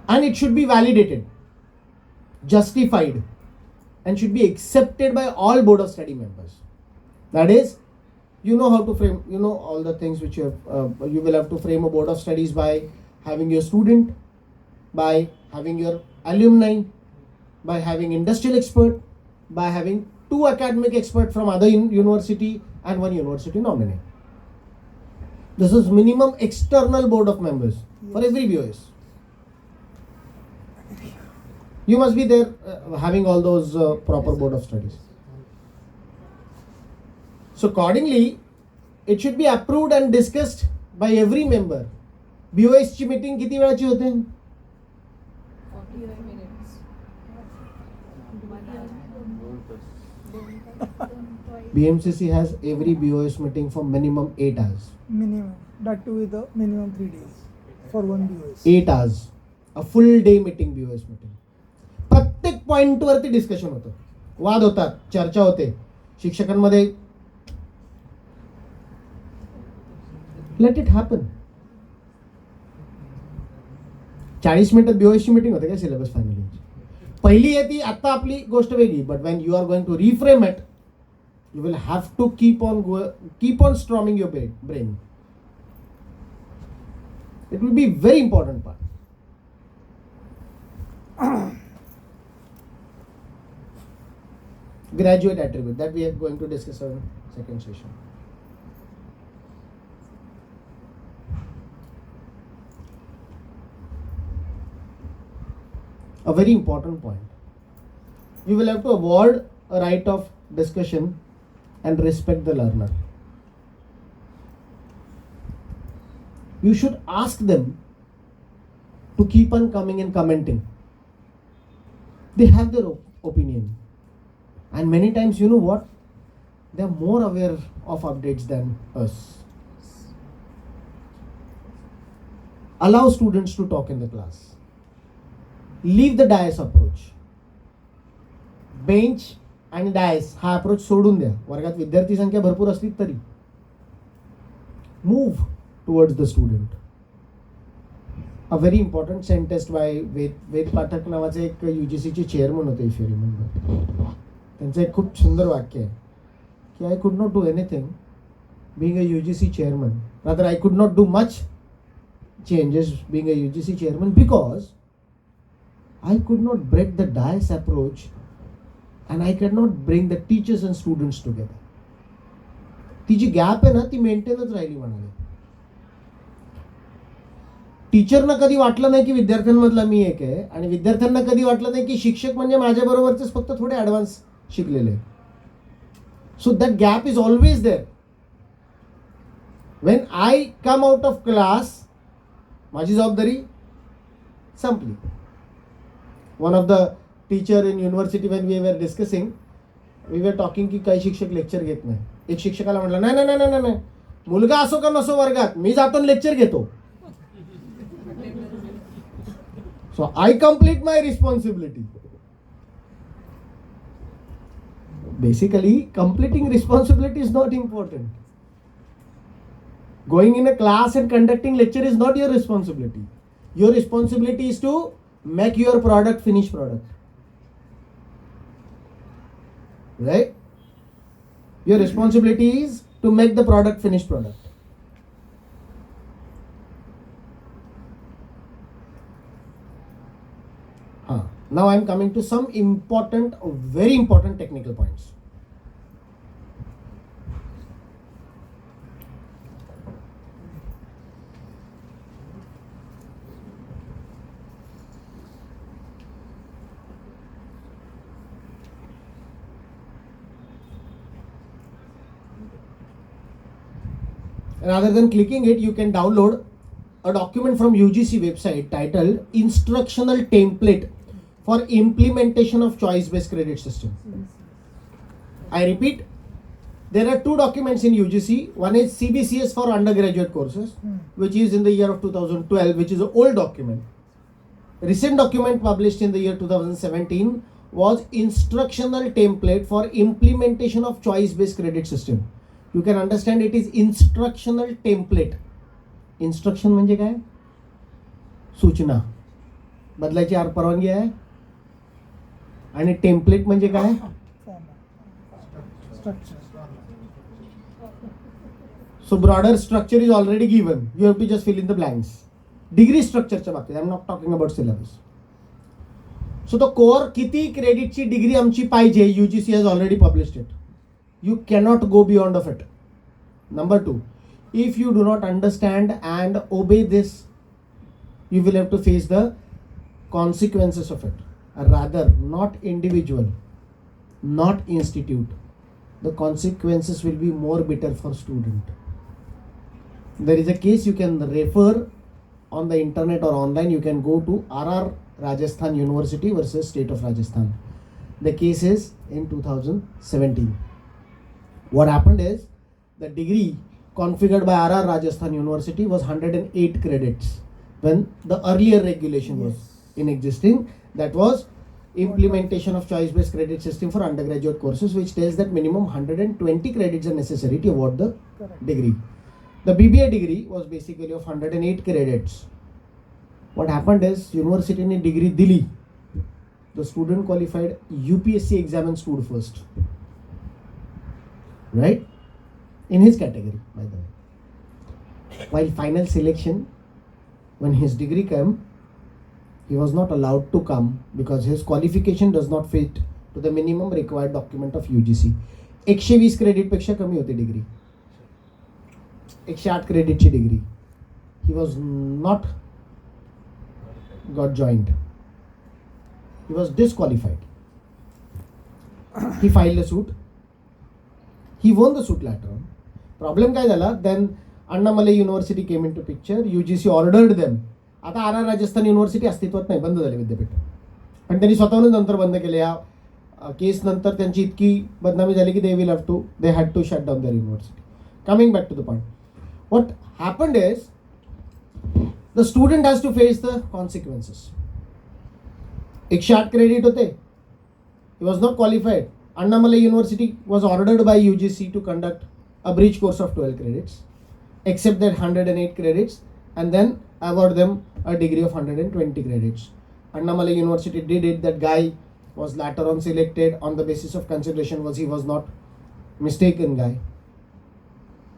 And it should be validated, justified, and should be accepted by all Board of Study members. That is, you know how to frame, you know all the things which you will have to frame a Board of Studies by having your student, by having your alumni, by having industrial expert, by having 2 academic experts from other university and 1 university nominee. This is minimum external Board of members for every BOS. You must be there having all those proper Board of Studies. So accordingly, it should be approved and discussed by every member. BOS ची meeting किती वेळाची होते? 45 minutes. BMCC has every BOS meeting for minimum 8 hours. Minimum. That too with the minimum 3 days for one BOS. 8 hours. A full day meeting, BOS meeting. प्रत्येक point वरती discussion होतं, वाद होतात, चर्चा होते शिक्षकांमध्ये. Let it happen. 40 मिनिटात BOS ची meeting होते काय सिलेबस फायनल पहिली आहे ती. आता आपली गोष्ट वेगळी. But when you are going to reframe it, you will have to keep on storming your brain. It will be very important part. Graduate attribute that we are going to discuss in second session. A very important point. We will have to avoid a right of discussion and respect the learner. You should ask them to keep on coming and commenting. They have their opinion, and many times, you know what, they are more aware of updates than us. Allow students to talk in the class. Leave the dais approach. Bench आणि dais हा approach सोडून द्या. वर्गात विद्यार्थी संख्या भरपूर असली तरी move towards the student. A very important sentence by Ved Pathak नावाचे एक UGCचे चेअरमन होते, इफ यू रिमेंबर. त्यांचं एक खूप सुंदर वाक्य आहे की I could not do anything being a UGC chairman. Rather, I could not do much changes being a UGC chairman because I could not break the dais approach and I cannot bring the teachers and students together. ती जी gap आहे ना ती मेंटेनच राहिली म्हणाले. टीचरना कधी वाटलं नाही की विद्यार्थ्यांमधला मी एक आहे आणि विद्यार्थ्यांना कधी वाटलं नाही की शिक्षक म्हणजे माझ्या बरोबरचेच फक्त थोडे ॲडव्हान्स शिकलेले. So that gap is always there. When I come out of class, माझी जबाबदारी संपली. One of the teacher in university when we were discussing, we were talking की काही शिक्षक लेक्चर घेत नाही. एक शिक्षकाला म्हटलं नाही नाही नाही नाही मुलगा असो का नसो वर्गात मी जातो लेक्चर घेतो. So I complete my responsibility. Basically, completing responsibility is not important. Going in a class and conducting lecture is not your responsibility. Your responsibility is to make your product finished product. Right? Your responsibility is to make the product finished product. Now I am coming to some important, very important technical points. Rather than clicking it, you can download a document from UGC website titled Instructional Template for Implementation of Choice-Based Credit System. I repeat, there are two documents in UGC. One is CBCS for undergraduate courses, which is in the year of 2012, which is an old document. A recent document published in the year 2017 was Instructional Template for Implementation of Choice-Based Credit System. You can understand it is instructional template. Instruction म्हणजे काय? सूचना. बदलायची परवानगी आहे. आणि template म्हणजे काय? So broader structure is already given. You have to just fill in the blanks. Degree structure च्या बाबतीत. I am not talking about syllabus. So the core किती क्रेडिटची डिग्री आमची पाहिजे UGC has already published it. You cannot go beyond of it. Number two, if you do not understand and obey this, you will have to face the consequences of it. Rather, not individual, not institute. The consequences will be more bitter for student. There is a case you can refer on the internet or online. You can go to RR Rajasthan University versus State of Rajasthan. The case is in 2017. What happened is the degree configured by RR Rajasthan University was 108 credits when the earlier regulation was in existing. That was implementation of choice-based credit system for undergraduate courses, which tells that minimum 120 credits are necessary to award the degree. The BBA degree was basically of 108 credits. What happened is university ने degree dili. The student qualified UPSC exam and stood first. Right? In his category, by the way. While final selection, when his degree came, he was not allowed to come because his qualification does not fit to the minimum required document of UGC. 120 credit पेक्षा कमी होती degree. 108 क्रेडिटची degree. He was not got joined. He was disqualified. He filed a suit. He won the suit later on. Problem काय झाला? Then Annamalai University came into picture. UGC ordered them. आता RR Rajasthan university अस्तित्वात नाही, बंद झाले विद्यापीठ. पण त्यांनी स्वतःहून नंतर बंद केले. या केस नंतर त्यांची इतकी बदनामी झाली की they had to shut down their university. Coming back to the point. What happened is the student has to face the consequences. 108 credit होते. He was not qualified. Annamalai University was ordered by UGC to conduct a bridge course of 12 credits, accept that 108 credits, and then award them a degree of 120 credits. Annamalai University did it. That guy was later on selected on the basis of consideration was he was not mistaken guy.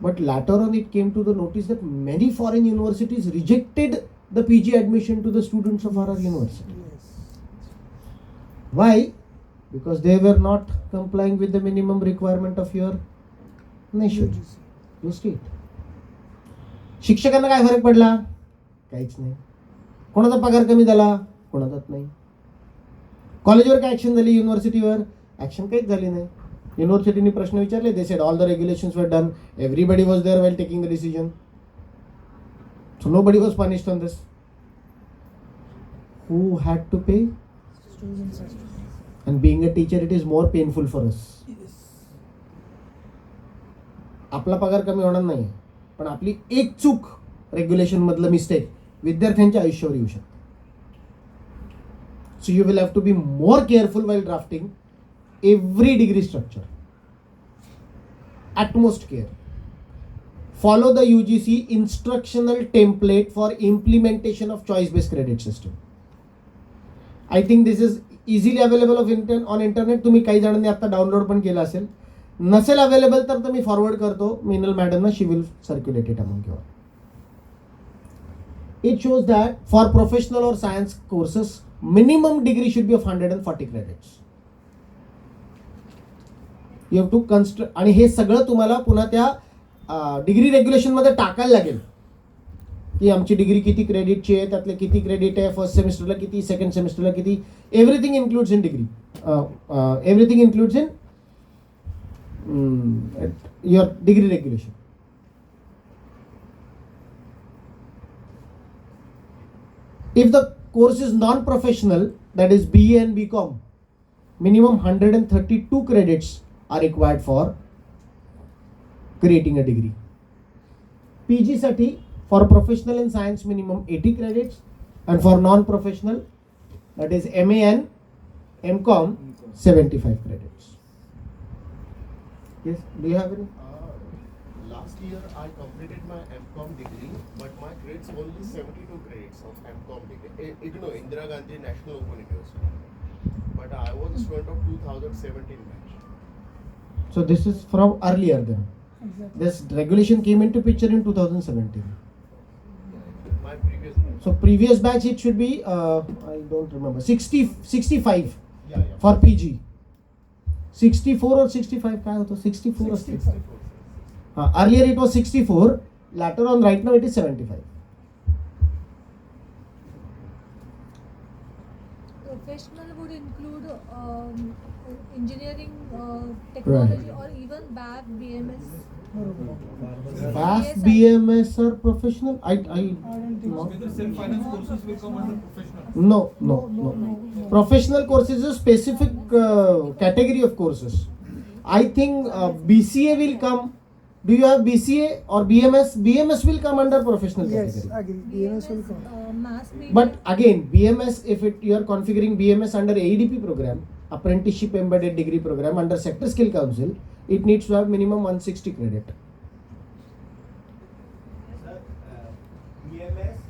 But later on it came to the notice that many foreign universities rejected the PG admission to the students of our university. Yes. Why? Because they were not complying with the minimum requirement of your nation, UGC. your state. शिक्षकांना काय फरक पडला? काहीच नाही. कोणाचा पगार कमी झाला? कोणाचाच नाही. कॉलेजवर काय ऍक्शन झाली? युनिव्हर्सिटीवर ऍक्शन काहीच झाली नाही. युनिव्हर्सिटीने प्रश्न विचारले, they said all the regulations were done, everybody was there well taking the decision, so nobody was punished on this. Who had to pay? Students. And being a teacher, it is more painful for us. Yes. आपला पगार कमी होणार नाही, पण आपली एक चूक regulation मधलं मिस्टेक विद्यार्थ्यांच्या आयुष्यावर येऊ शकते. So you will have to be more careful while drafting every degree structure. Utmost care. Follow the UGC instructional template for implementation of choice-based credit system. I think this is easily available on internet. तुम्ही काही जणांनी आता download पण केलं असेल. नसेल available तर मी फॉरवर्ड करतो मीनल मॅडमना, she will circulate it among you. It shows that for professional or science courses, minimum degree should be of 140 credits. You have to construct, आणि हे सगळं तुम्हाला पुन्हा त्या डिग्री रेग्युलेशन मध्ये टाकायला लागेल की आमची डिग्री किती क्रेडिटची आहे, त्यातले किती क्रेडिट आहे, फर्स्ट सेमिस्टरला किती, सेकंड सेमिस्टरला किती. Everything includes in degree, everything includes in your degree regulation. If the course is non-professional, that is BA and BCom, minimum 132 credits are required for creating a degree. PG साठी for professional in science minimum 80 credits, and for non-professional, that is MA and MCom, 75 credits. Yes, do you have any? Last year I completed my MCom degree, but my grades only 72 credits of MCom degree. IGNO, Indira Gandhi National Open University. But I was a student of 2017 batch. So this is from earlier then. Exactly. This regulation came into picture in 2017. My previous batch. So previous batch it should be, I don't remember, 65 Yeah. for PG. 64 or 65 काय होतं? 64 or 65. Earlier it was 64, later on right now it is 75. Professional would include engineering, technology, or even BAC, BMS. BAF, BMS are professional? I I don't think so. Whether self-finance courses will come under professional. No. Professional courses is a specific category of courses. I think BCA will come. Do you have BCA or BMS? BMS will come under professional Yes, category. agree. BMS will come. Mass media. But again, BMS, if you are configuring BMS under AEDP program, Apprenticeship Embedded Degree Program under Sector Skill Council, it needs to have minimum 160 credit. Sir, BMS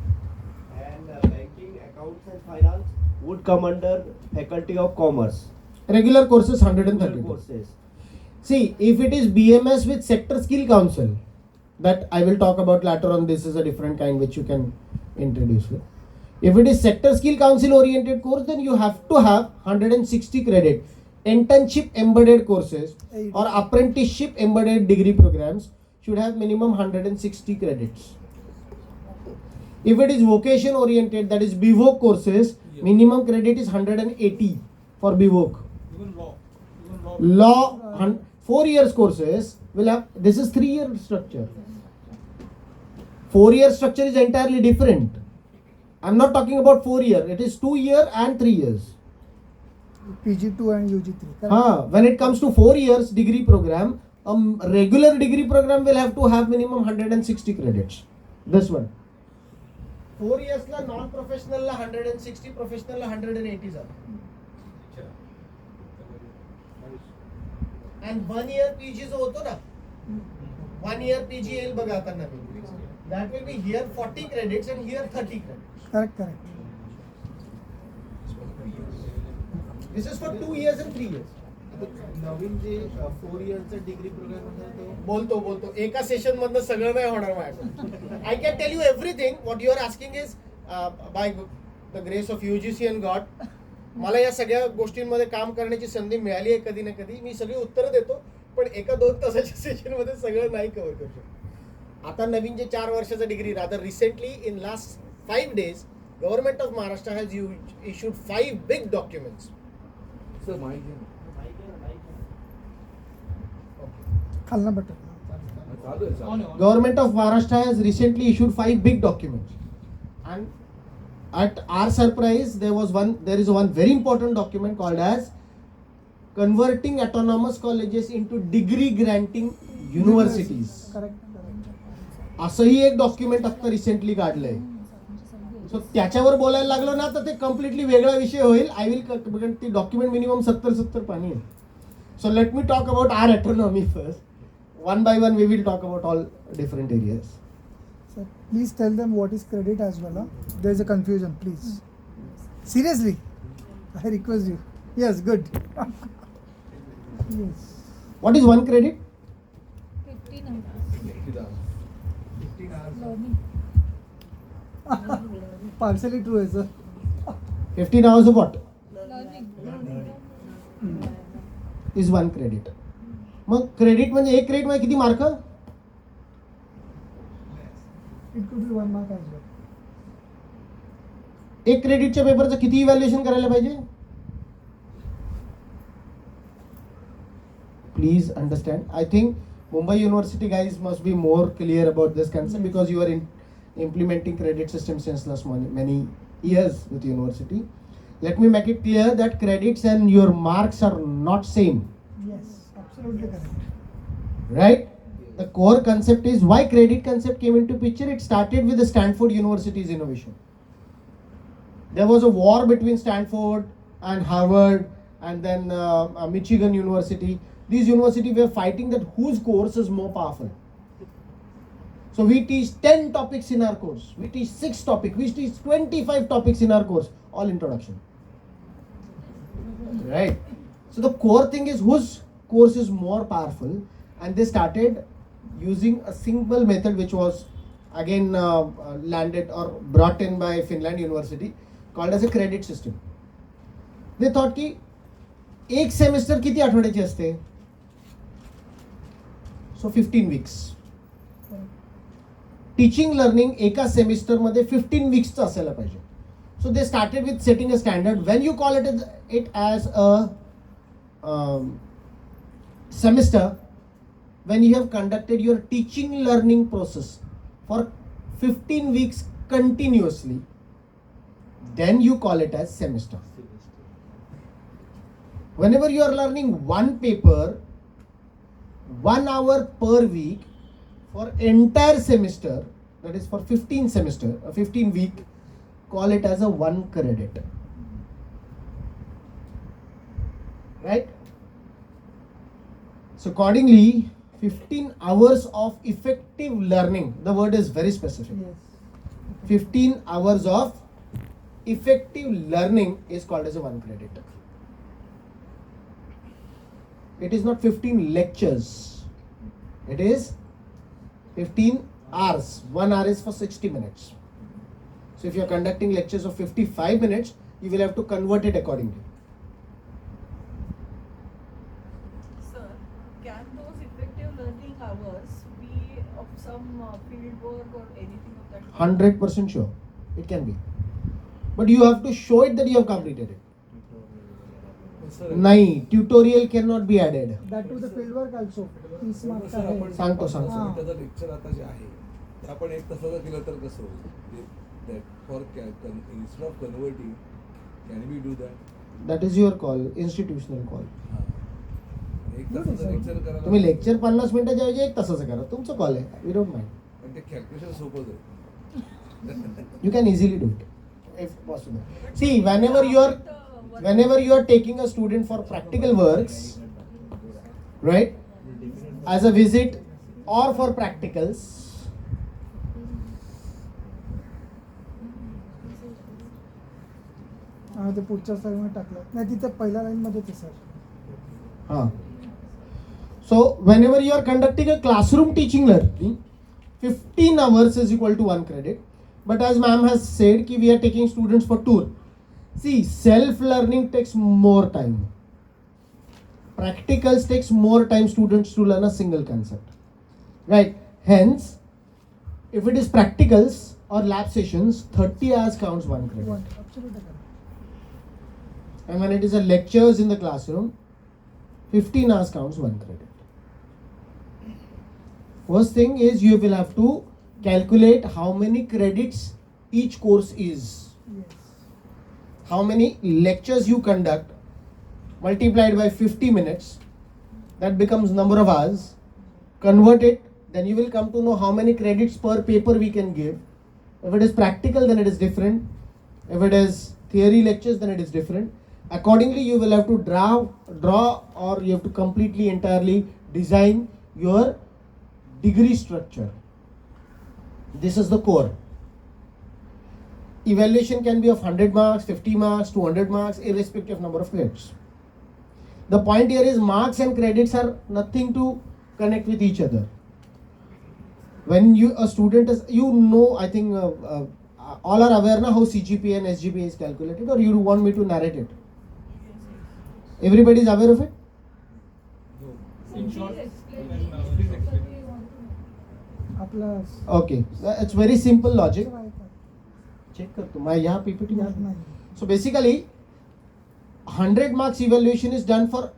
and banking, accounts and finance would come under Faculty of Commerce. Regular courses 132. Courses. See, if it is BMS with Sector Skill Council, that I will talk about later on, this is a different kind which you can introduce with. If it is Sector Skill Council oriented course, then you have to have 160 credit. Internship embedded courses or apprenticeship embedded degree programs should have minimum 160 credits. If it is vocation oriented, that is BVOC courses, minimum credit is 180 for BVOC. Even law. Law 4 years courses will have, this is 3-year structure. 4-year structure is entirely different. I'm not talking about 4 year, it is 2 year and 3 years. PG2 and UG3. Correct? When it comes to 4 years degree program, a regular degree program will have to have minimum 160 credits. This one. 4 years la non-professional la 160, professional la 180 sir. And 1 year PG जो होतो ना, 1 year PG येईल बघा आता नवीन. That will be here 40 credits and here 30 credits. Correct. This is for 2 years and 3 years. नवीन जे 4 इयर्सचा degree programme आहे तो बोलतो एका सेशन मधनं सगळं नाही होणार माझ्याकडे. I can tell you everything. What you are asking is by the grace of UGC and god मला या सगळ्या गोष्टींमध्ये काम करण्याची संधी मिळाली आहे कधी ना कधी. मी सगळी उत्तरं देतो, पण एका 2 तासाच्या सेशन मध्ये सगळं नाही कव्हर करू शकतो. आता नवीन जे 4 वर्षाचा degree rather recently in last 5 days government of Maharashtra has issued 5 big documents. Sir, my game. खालना बटन. चालू आहे, चालू आहे. Government of Maharashtra has recently issued 5 big documents, and at our surprise, there is one very important document called as converting autonomous colleges into degree granting universities. Correct. असंही एक document आता recently काढलंय. सो त्याच्यावर बोलायला लागलो ना तर ते कम्प्लिटली वेगळा विषय होईल. आय विल ती डॉक्युमेंट मिनिमम 70 पानी आहे. So let me talk about our autonomy first. One by one we will talk about all different areas. Sir, please tell them what is credit as well. There is a confusion, please. Seriously, I request you. Yes, good. Yes. What is one credit? 15 hours. 15 hours. Learning. Partially true, sir. 15 hours of what? Learning. Is one credit. Mug credit म्हणजे एक credit मध्ये किती mark? It could be 1 mark as well. एक क्रेडिटच्या पेपरचं किती evaluation करायला पाहिजे? Please understand. I think Mumbai university guys must be more clear about this concept because you are implementing credit system since last many years with university. Let me make it clear that credits and your marks are not same. Yes, absolutely correct. Right? The core concept is why credit concept came into picture. It started with the Stanford University's innovation. There was a war between Stanford and Harvard and then Michigan University. These universities were fighting that whose course is more powerful. So we teach 10 topics in our course. We teach 6 topics. We teach 25 topics in our course. All introduction. Right? So the core thing is whose course is more powerful, and they started using a single method which was again landed or brought in by Finland University called as a credit system. They thought की एक semester किती आठवड्याची असते? So 15 weeks. Teaching learning एका semester मध्ये 15 वीक्सचं असायला पाहिजे. So they started with setting a standard. When you call it as a semester, when you have conducted your teaching learning process for 15 weeks continuously, then you call it as semester. Whenever you are learning one paper, 1 hour per week for entire semester, that is for 15 week, call it as a 1 credit. Right? So accordingly, 15 hours of effective learning, the word is very specific. Yes. 15 hours of effective learning is called as a 1 credit. It is not 15 lectures. It is 15 hours. 1 hour is for 60 minutes. So if you are conducting lectures of 55 minutes, you will have to convert it accordingly. Sir, can those effective learning hours be of some field work or anything of that? 100% sure. It can be. But you have to show it that you have completed it. Sir, नाही, tutorial cannot be added. That to the field work also. 30 marks sir आपण आहे. सांगतो. त्याचं lecture आता जे आहे ते आपण 1 तासाचं केलं तर कसं होईल? Instead of converting, can we do that? That is your call, institutional call. 1 तासाचं लेक्चर करायला तुम्ही लेक्चर 50 मिनिटाच्या ऐवजी 1 तासाचं करा. तुमचं कॉल आहे. We don't mind. पण ते कॅल्क्युलेशन सोपंच आहे. You can easily do it if possible. See, whenever you are taking a student for practical works, right, as a visit or for practicals, ते पुढच्या स्लाइडमध्ये टाकलं नाही, तिथे पहिल्या लाईनमध्ये ते sir. So whenever you are conducting a classroom teaching learning, 15 hours is equal to 1 credit. But as ma'am has said, ki we are taking students for tour. See, self-learning takes more time. Practicals takes more time students to learn a single concept. Right? Hence, if it is practicals or lab sessions, 30 hours counts 1 credit. Absolutely. And when it is a lectures in the classroom, 15 hours counts 1 credit. First thing is you will have to calculate how many credits each course is. Yes. How many lectures you conduct multiplied by 50 minutes, that becomes number of hours. Convert it, then you will come to know how many credits per paper we can give. If it is practical, then it is different. If it is theory lectures, then it is different. Accordingly, you will have to draw or you have to completely entirely design your degree structure. This is the core. Evaluation can be of 100 marks, 50 marks, 200 marks, irrespective of number of credits. The point here is marks and credits are nothing to connect with each other. When a student is, I think all are aware now how CGPA and SGPA is calculated, or you want me to narrate it? Everybody is aware of it? In short, आपलं Okay, it's very simple logic. Check करतो मैं यहाँ PPT याद नाही. So basically 100 marks evaluation is done for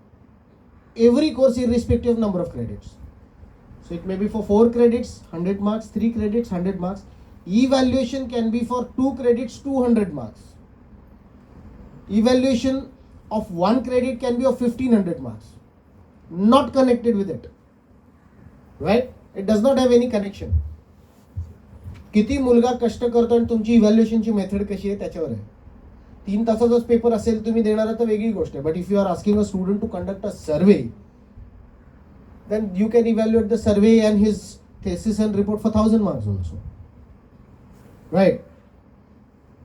every course irrespective of number of credits. So it may be for 4 credits 100 marks, 3 credits 100 marks. Evaluation can be for 2 credits 200 marks. Evaluation of 1 credit can be of 1500 marks. Not connected with it. Right? It does not have any connection. किती मुलगा कष्ट करतो आणि तुमची इव्हॅल्युएशनची method कशी आहे त्याच्यावर आहे. 3 तासाचाच पेपर असेल तुम्ही देणार तर वेगळी गोष्ट आहे. But if you are asking a student to conduct a survey, then you can evaluate the survey and his thesis and report for 1000 marks also. Right?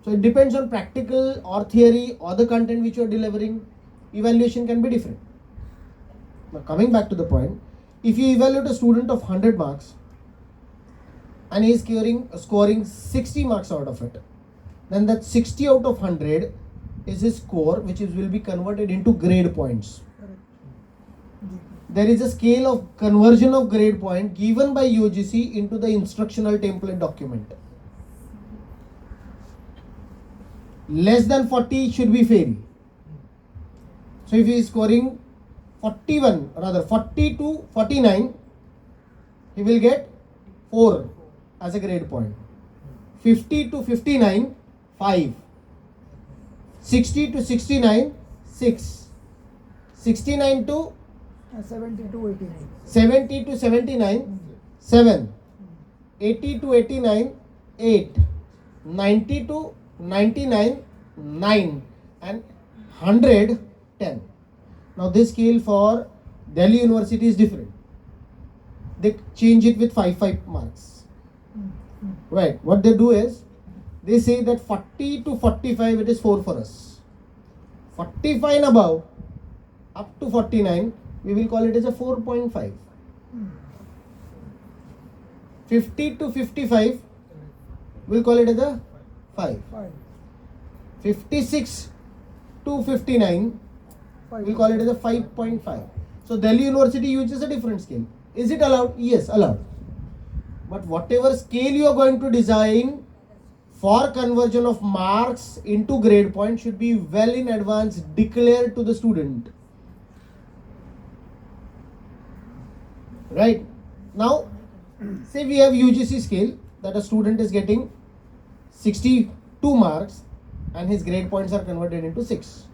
So it depends on practical or theory or the content which you are delivering. Evaluation can be different. Now coming back to the point, if you evaluate a student of 100 marks and he is scoring 60 marks out of it, then that 60 out of 100 is his score, which will be converted into grade points. There is a scale of conversion of grade point given by UGC into the instructional template document. Less than 40 should be fail. So if he is scoring 40 to 49, he will get 4 as a grade point. 50 to 59, 5. 60 to 69, 6. 69 to 70 to 89. 70 to 79, 7. 80 to 89, 8. 90 to 99, 9. And 100, 10. Now this scale for Delhi University is different. They change it with 5 marks. Right. What they do is, they say that 40 to 45 it is 4 for us. 45 and above, up to 49, we will call it as a 4.5. 50 to 55, we'll call it as a 5. 5. 56 to 59, 5. we'll call it as a 5.5. So Delhi University uses a different scale. Is it allowed? Yes, allowed. But whatever scale you are going to design for conversion of marks into grade point should be well in advance declared to the student. Right? Now, say we have UGC scale that a student is getting 62 marks and his grade points are converted into 6.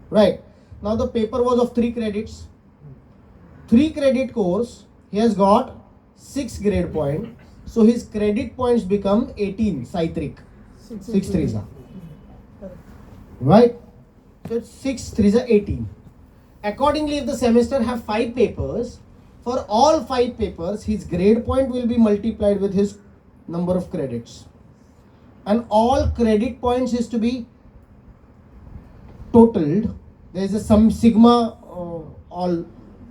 Right? Now the paper was of 3 credits. 3 credit course, he has got 6 grade point. So his credit points become 18 cytric. 6 threes are. Right? So it's 6 threes are 18. Accordingly, if the semester have 5 papers, for all 5 papers, his grade point will be multiplied with his number of credits. And all credit points is to be totaled, there is a sum sigma all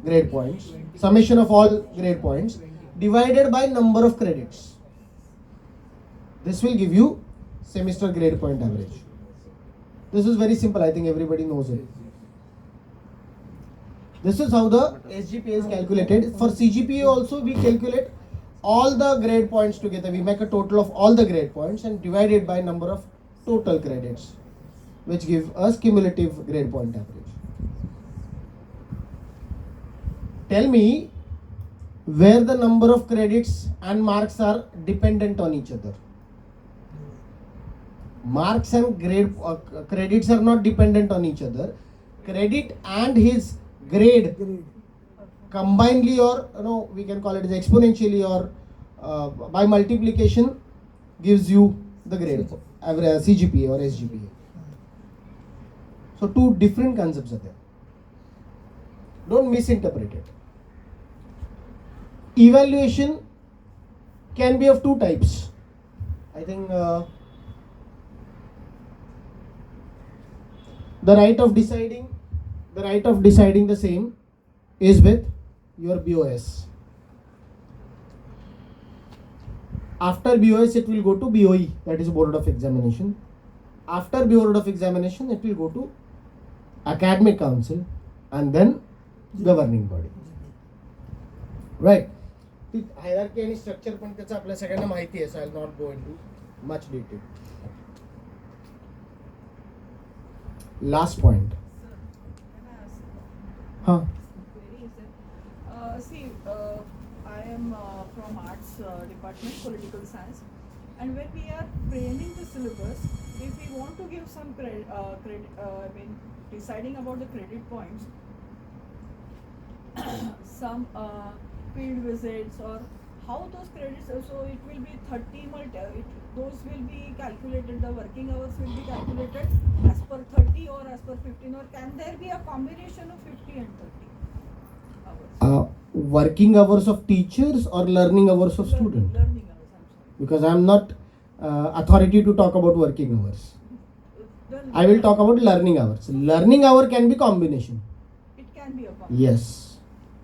grade points, summation of all grade points divided by number of credits. This will give you semester grade point average. This is very simple. I think everybody knows it. This is how the SGPA is calculated. For CGPA also we calculate all the grade points together. We make a total of all the grade points and divide it by number of total credits, which give us cumulative grade point average. Tell me where the number of credits and marks are dependent on each other. Marks and credits are not dependent on each other. Credit and his grade combinedly, or we can call it as exponentially, or by multiplication gives you the grade, average CGPA or SGPA. So two different concepts are there. Don't misinterpret it. Evaluation can be of two types. I think the right of deciding the same is with your BOS. After BOS, it will go to BOE, that is Board of Examination. After Board of Examination, it will go to Academic Council and then governing body. Right. The hierarchy and structure पण त्याचा आपल्या सगळ्यांना माहिती आहे, so I'll not go into much detail. Last point. Sir, can I ask Huh. query? Is that, see, I am from arts department, political science, and when we are framing the syllabus, if we want to give some deciding about the credit points, some field visits or how those credits, so it will be 30 those will be calculated, the working hours will be calculated as per 30 or as per 15, or can there be a combination of 50 and 30 hours? Working hours of teachers or learning hours of students? Learning hours, I'm sorry. Because I am not authority to talk about working hours. I will talk about learning hours. Learning hour can be combination. It can be a combination. Yes,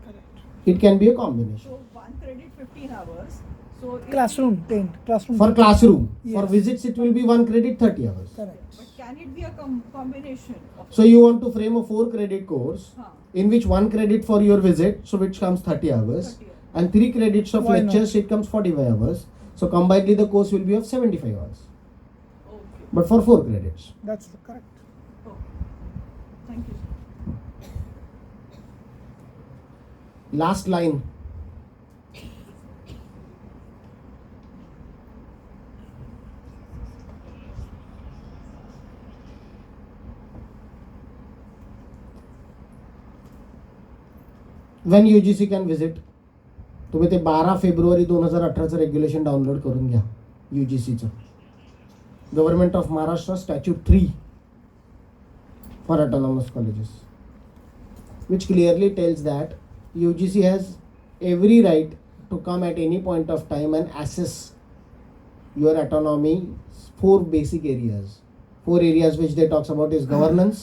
Correct. it can be a combination. So one credit 15 hours. So if Classroom 10. Classroom. For 10. classroom, for Yes. visits it will be 1 credit 30 hours. Correct. But can it be a combination of? So you want to frame a 4 credit course Huh. in which 1 credit for your visit, so which comes 30 hours, 30 hours. and 3 credits of Why not? lectures, it comes 45 hours. So combinedly the course will be of 75 hours, Okay. but for 4 credits. That's correct. Okay. Thank you, sir. Last line. When UGC can visit, तुम्ही ते 12 February 2018चं regulation download करून घ्या UGCचं. Government of Maharashtra statute 3 for autonomous colleges, which clearly tells that UGC has every right to come at any point of time and assess your autonomy. 4 basic areas. 4 areas which they talks about is governance.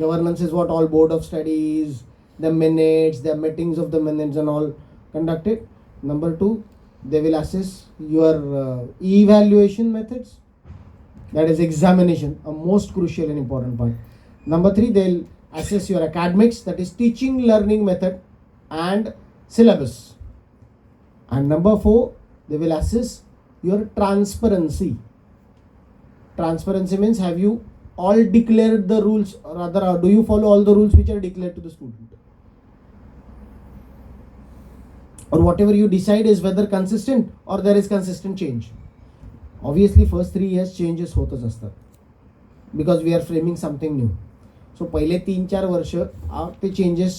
Governance is what all board of studies, the minutes, the meetings of the minutes and all conducted. Number 2, they will assess your evaluation methods. That is examination, a most crucial and important part. Number 3, they'll assess your academics, that is teaching learning method and syllabus. And number 4, they will assess your transparency. Transparency means, have you all declared the rules, or rather do you follow all the rules which are declared to the student, or whatever you decide is whether consistent or there is consistent change. Obviously first 3 years changes होतच असतात because we are framing something new. So पहिले 3-4 वर्ष ते changes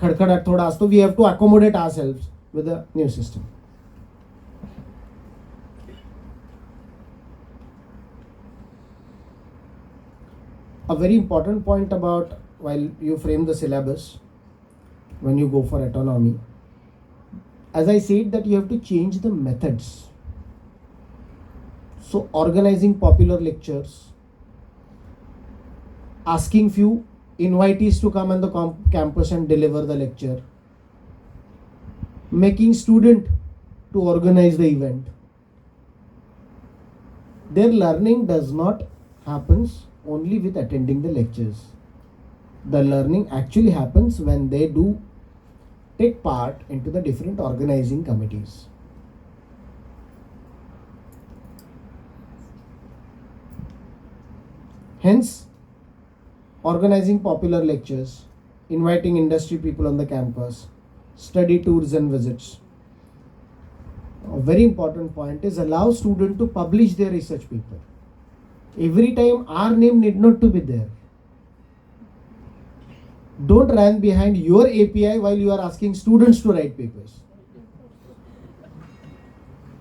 खडखडाट थोडा असतो. We have to accommodate ourselves with the new system. A very important point about while you frame the syllabus when you go for autonomy, as I said, that you have to change the methods. So organizing popular lectures, asking few invitees to come on the campus and deliver the lecture, making student to organize the event. Their learning does not happens only with attending the lectures. The learning actually happens when they do take part into the different organizing committees. Hence, organizing popular lectures, inviting industry people on the campus, study tours and visits. A very important point is allow students to publish their research paper. Every time our name need not to be there. Don't run behind your API while you are asking students to write papers.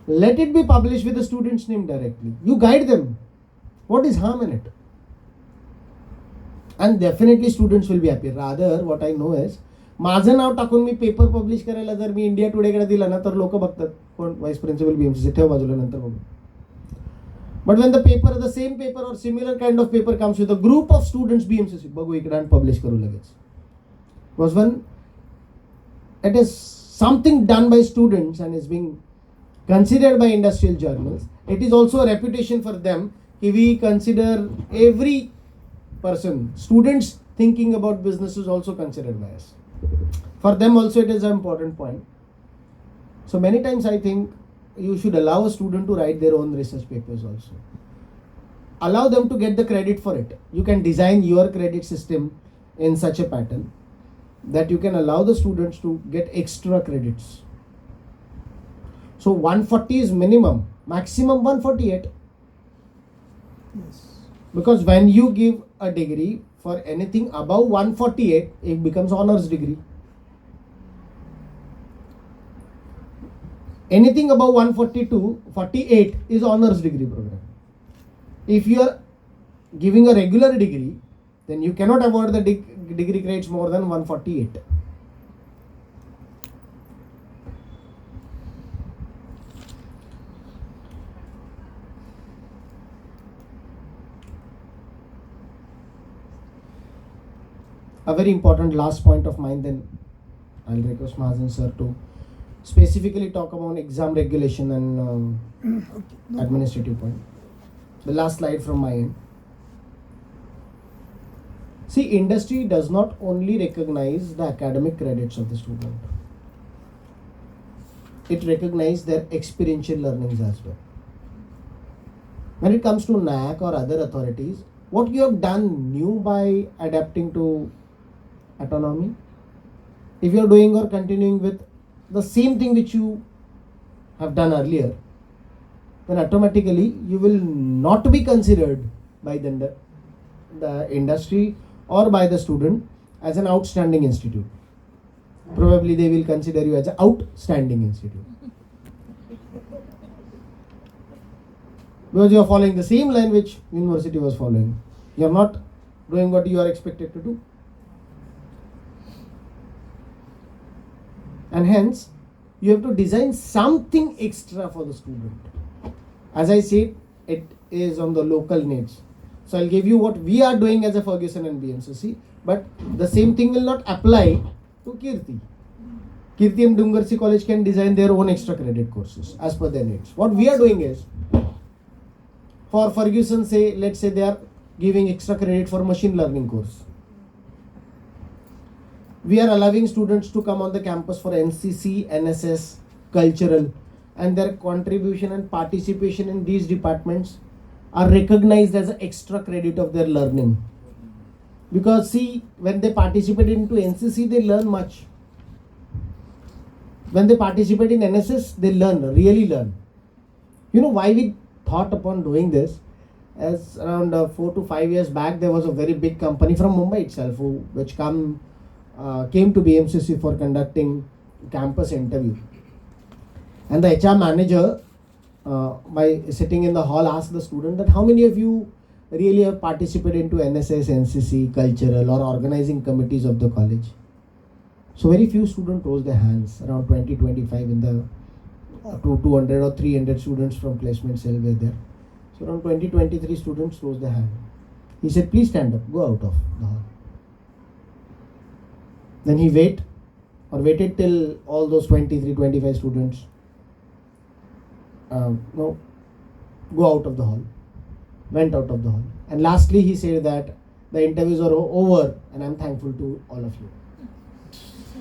Let it be published with the student's name directly. You guide them. What is harm in it? And definitely students will be happy. Rather, what I know is, माझं नाव टाकून मी paper publish करायला जर मी India टुडेकडे दिला ना तर लोक बघतात कोण वाईस प्रिन्सिपल BMCC ठेव बाजूला नंतर बघू. But when the paper, the same paper or similar kind of paper comes with a group of students BMCC, बघू इकडे आणि पब्लिश करू लगेच. Was when it is something done by students and is being considered by industrial journals, it is also a reputation for them. If we consider every person, students thinking about business is also considered by us. For them also it is an important point. So many times I think you should allow a student to write their own research papers also. Allow them to get the credit for it. You can design your credit system in such a pattern that you can allow the students to get extra credits. So 140 is minimum, maximum 148. Yes. Because when you give a degree for anything above 148, it becomes honors degree. Anything above 142, 48 is honors degree program. If you are giving a regular degree, then you cannot award the degree grades more than 148. A very important last point of mine, then I'll request Mahajan sir to specifically talk about exam regulation and administrative point. The last slide from my end. See, industry does not only recognize the academic credits of the student, it recognizes their experiential learnings as well. When it comes to NAC or other authorities, what you have done new by adapting to autonomy, if you are doing or continuing with the same thing which you have done earlier, then automatically you will not be considered by the industry or by the student as an outstanding institute. Probably they will consider you as an outstanding institute. Because you are following the same line which university was following. You are not doing what you are expected to do. And hence, you have to design something extra for the student. As I said, it is on the local needs. So I'll give you what we are doing as a Ferguson and BMCC, but the same thing will not apply to Kirti. Kirti and Dungarsi College can design their own extra credit courses as per their needs. What we are doing is, for Ferguson, say, let's say they are giving extra credit for machine learning course. We are allowing students to come on the campus for NCC, NSS, cultural, and their contribution and participation in these departments are recognized as an extra credit of their learning. Because see, when they participate into NCC, they learn much. When they participate in NSS, they learn, really learn. You know why we thought upon doing this? As around 4 to 5 years back, there was a very big company from Mumbai itself which came to BMCC for conducting campus interview. And the HR manager, by sitting in the hall, asked the student that how many of you really have participated into NSS, NCC, cultural or organizing committees of the college. So very few students rose their hands, around 20-25 in the 200 or 300 students from placement cell were there. So around 20-23 students rose their hand. He said, please stand up, go out of the hall. Then he waited till all those 23, 25 students no, go out of the hall, went out of the hall. And lastly, he said that the interviews are over and I'm thankful to all of you.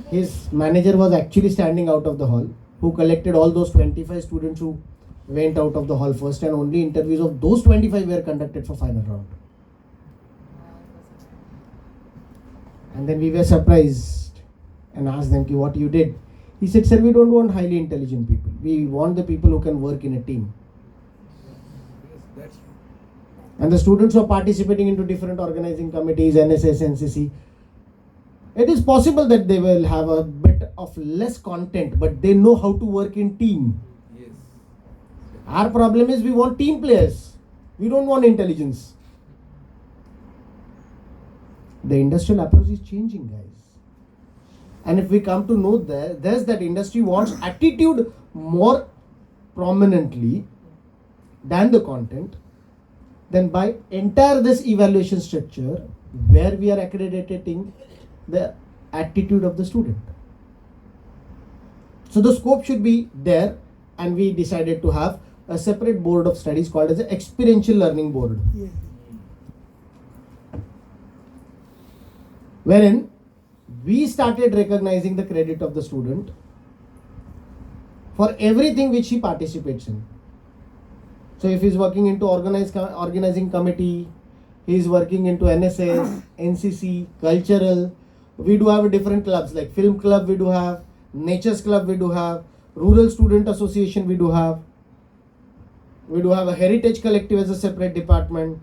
His manager was actually standing out of the hall, who collected all those 25 students who went out of the hall first, and only interviews of those 25 were conducted for final round. And then we were surprised and asked them, what you did? He said, sir, we don't want highly intelligent people. We want the people who can work in a team. Yes, that's And the students who are participating into different organizing committees, NSS, NCC, it is possible that they will have a bit of less content, but they know how to work in team. yes. Our problem is we want team players. We don't want intelligence. The industrial approach is changing, guys. And if we come to know that industry wants attitude more prominently than the content, then by entire this evaluation structure, where we are accrediting the attitude of the student. So the scope should be there, and we decided to have a separate board of studies called as the experiential learning board, Yeah. wherein we started recognizing the credit of the student for everything which he participates in. So if he's working into organizing committee, he's working into NSS, NCC, cultural, we do have different clubs like film club we do have, nature's club we do have, rural student association we do have a heritage collective as a separate department.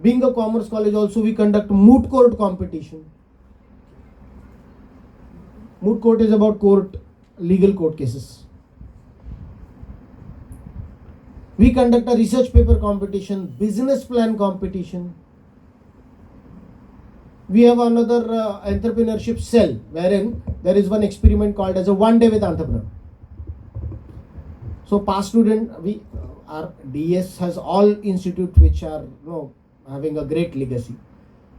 Being a commerce college also, we conduct moot court competition. Moot court is about legal court cases. We conduct a research paper competition, business plan competition. We have another entrepreneurship cell, wherein there is one experiment called as a 1 day with entrepreneur. So past student, our DS has all institutes which are having a great legacy.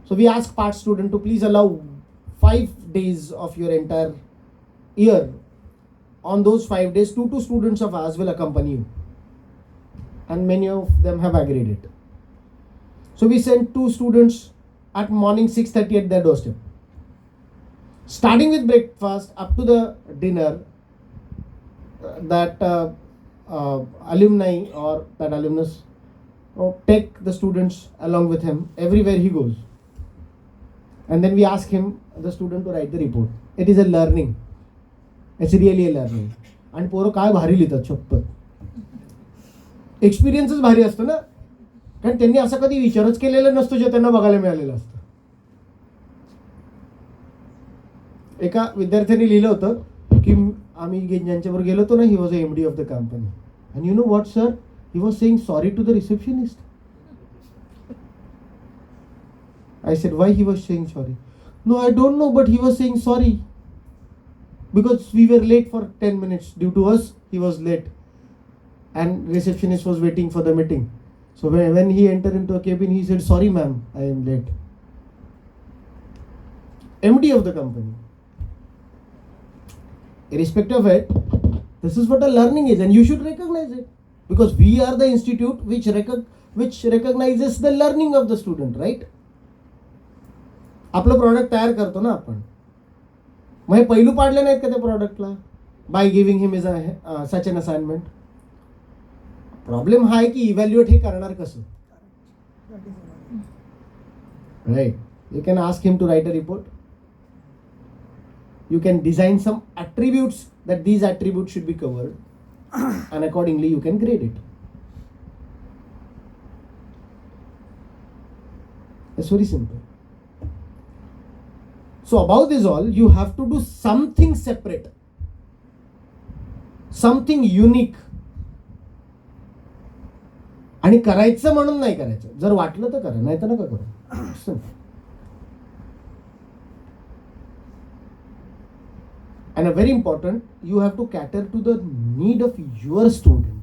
So we ask past student to please allow 5 days of your entire year. On those 5 days, 2 students of ours will accompany you. And many of them have agreed it. So we sent 2 students at morning 6:30 at their doorstep. Starting with breakfast up to the dinner, that alumni or that alumnus take the students along with him everywhere he goes. And then we ask him, the student, to write the report. It is a learning. It's really a learning. And पोरं काय भारी लिहितात शपथ. एक्सपिरियन्सच भारी असतो ना, कारण त्यांनी असं कधी विचारच केलेला नसतो जे त्यांना बघायला मिळालेलं असतं. एका विद्यार्थ्यांनी लिहिलं होतं की आम्ही ज्यांच्याबरोबर गेलो होतो ना, he was a MD of the company, and you know what sir, he was saying sorry to the receptionist. I said, why he was saying sorry? No, I don't know, but he was saying sorry because we were late for 10 minutes. Due to us, he was late, and receptionist was waiting for the meeting. So when he entered into a cabin, he said, sorry ma'am, I am late. MD of the company. Irrespective of it, this is what a learning is, and you should recognize it, because we are the institute which recognizes the learning of the student, right? आपलं product तयार करतो ना आपण, मग हे पैलू पाडले नाहीत का त्या प्रॉडक्टला by giving him is such an assignment. Problem हा आहे की इव्हॅल्युएट हे करणार कसं, right? You can ask him to write a report. You can design some attributes that these attributes should be covered, and accordingly you can grade it. It's very simple. So about this all, you have to do something separate, something unique. आणि करायचं म्हणून नाही करायचं, जर वाटलं तर करा, नाही तर नका करू. And a very important, you have to cater to the need of your student.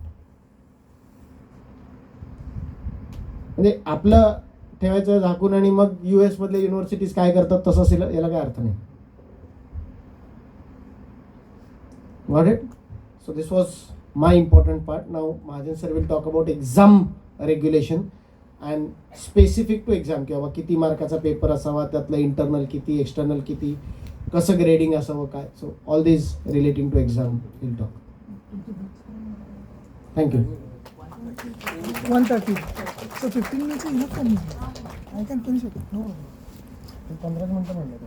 म्हणजे आपलं ठेवायचं झाकून आणि मग US मधले युनिव्हर्सिटीज काय करतात तसंच याला काय अर्थ नाही. Got it? So this was my important part. Now Mahajan sir will talk about exam regulation and specific to exam की बाबा किती मार्काचा पेपर असावा, त्यातलं इंटरनल किती, एक्सटर्नल किती, कसं ग्रेडिंग असावं काय. So all this relating to exam will talk. Thank you. 1:30. So 15 minutes is enough for me. I can finish it. No problem. 15 मिनिटं म्हणलं.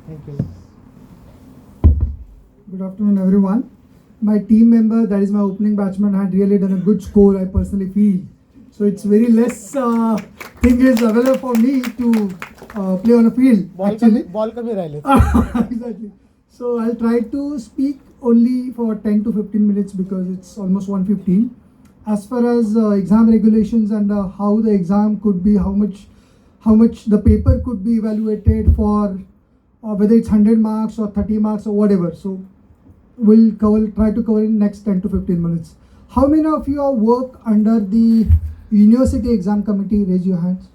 Thank you. Good afternoon, everyone. My team member, that is my opening batsman, had really done a good score, I personally feel. So it's very less thing is available for me to play on a field. Ball कमी राहिले. Exactly. So I'll try to speak only for 10 to 15 minutes because it's almost 1:15. As far as exam regulations and how the exam could be, how much the paper could be evaluated for, whether it's 100 marks or 30 marks or whatever. So we'll try to cover in next 10 to 15 minutes. How many of you are work under the university exam committee? Raise your hands.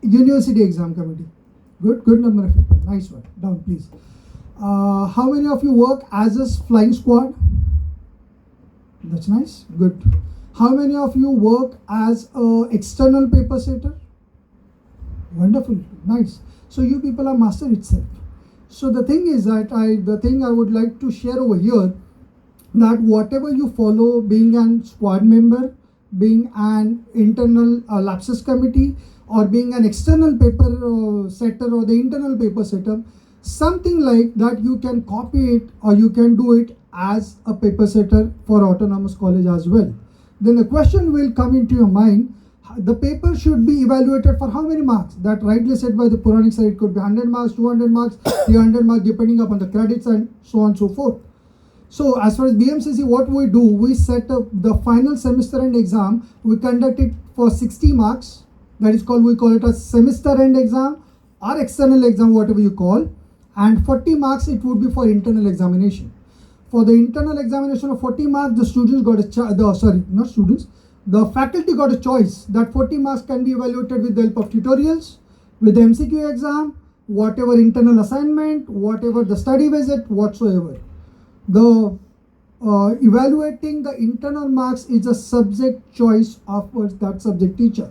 University exam committee. Good number of people. Nice one. Down, please. How many of you work as a flying squad? That's nice. Good. How many of you work as a external paper setter? Wonderful. Nice. So you people are master itself. So the thing is that the thing I would like to share over here, that whatever you follow, being a squad member, being an internal lapses committee, or being an external paper setter or the internal paper setter, something like that, you can copy it or you can do it as a paper setter for autonomous college as well. Then the question will come into your mind, the paper should be evaluated for how many marks? That rightly said by the Puranic side, it could be 100 marks, 200 marks, 300 marks, depending upon the credits and so on and so forth. So as far as BMCC, what we do, we set up the final semester end exam. We conduct it for 60 marks. That is called, we call it a semester end exam or external exam, whatever you call. And 40 marks, it would be for internal examination. For the internal examination of 40 marks, the students got the faculty got a choice that 40 marks can be evaluated with the help of tutorials, with the MCQ exam, whatever internal assignment, whatever the study visit, whatsoever. The evaluating the internal marks is a subject choice of that subject teacher.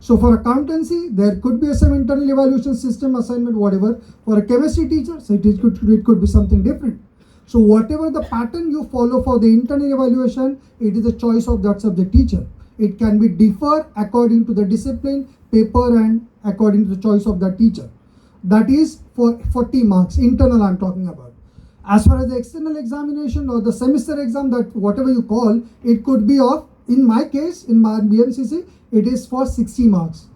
So for accountancy, there could be some internal evaluation system assignment, whatever. For a chemistry teacher, so it could be something different. So whatever the pattern you follow for the internal evaluation, it is a choice of that subject teacher. It can be differ according to the discipline, paper, and according to the choice of that teacher. That is for 40 marks, internal I'm talking about. As far as the external examination or the semester exam, that whatever you call, it could be of, in my case, in my BMCC, it is for 60 marks.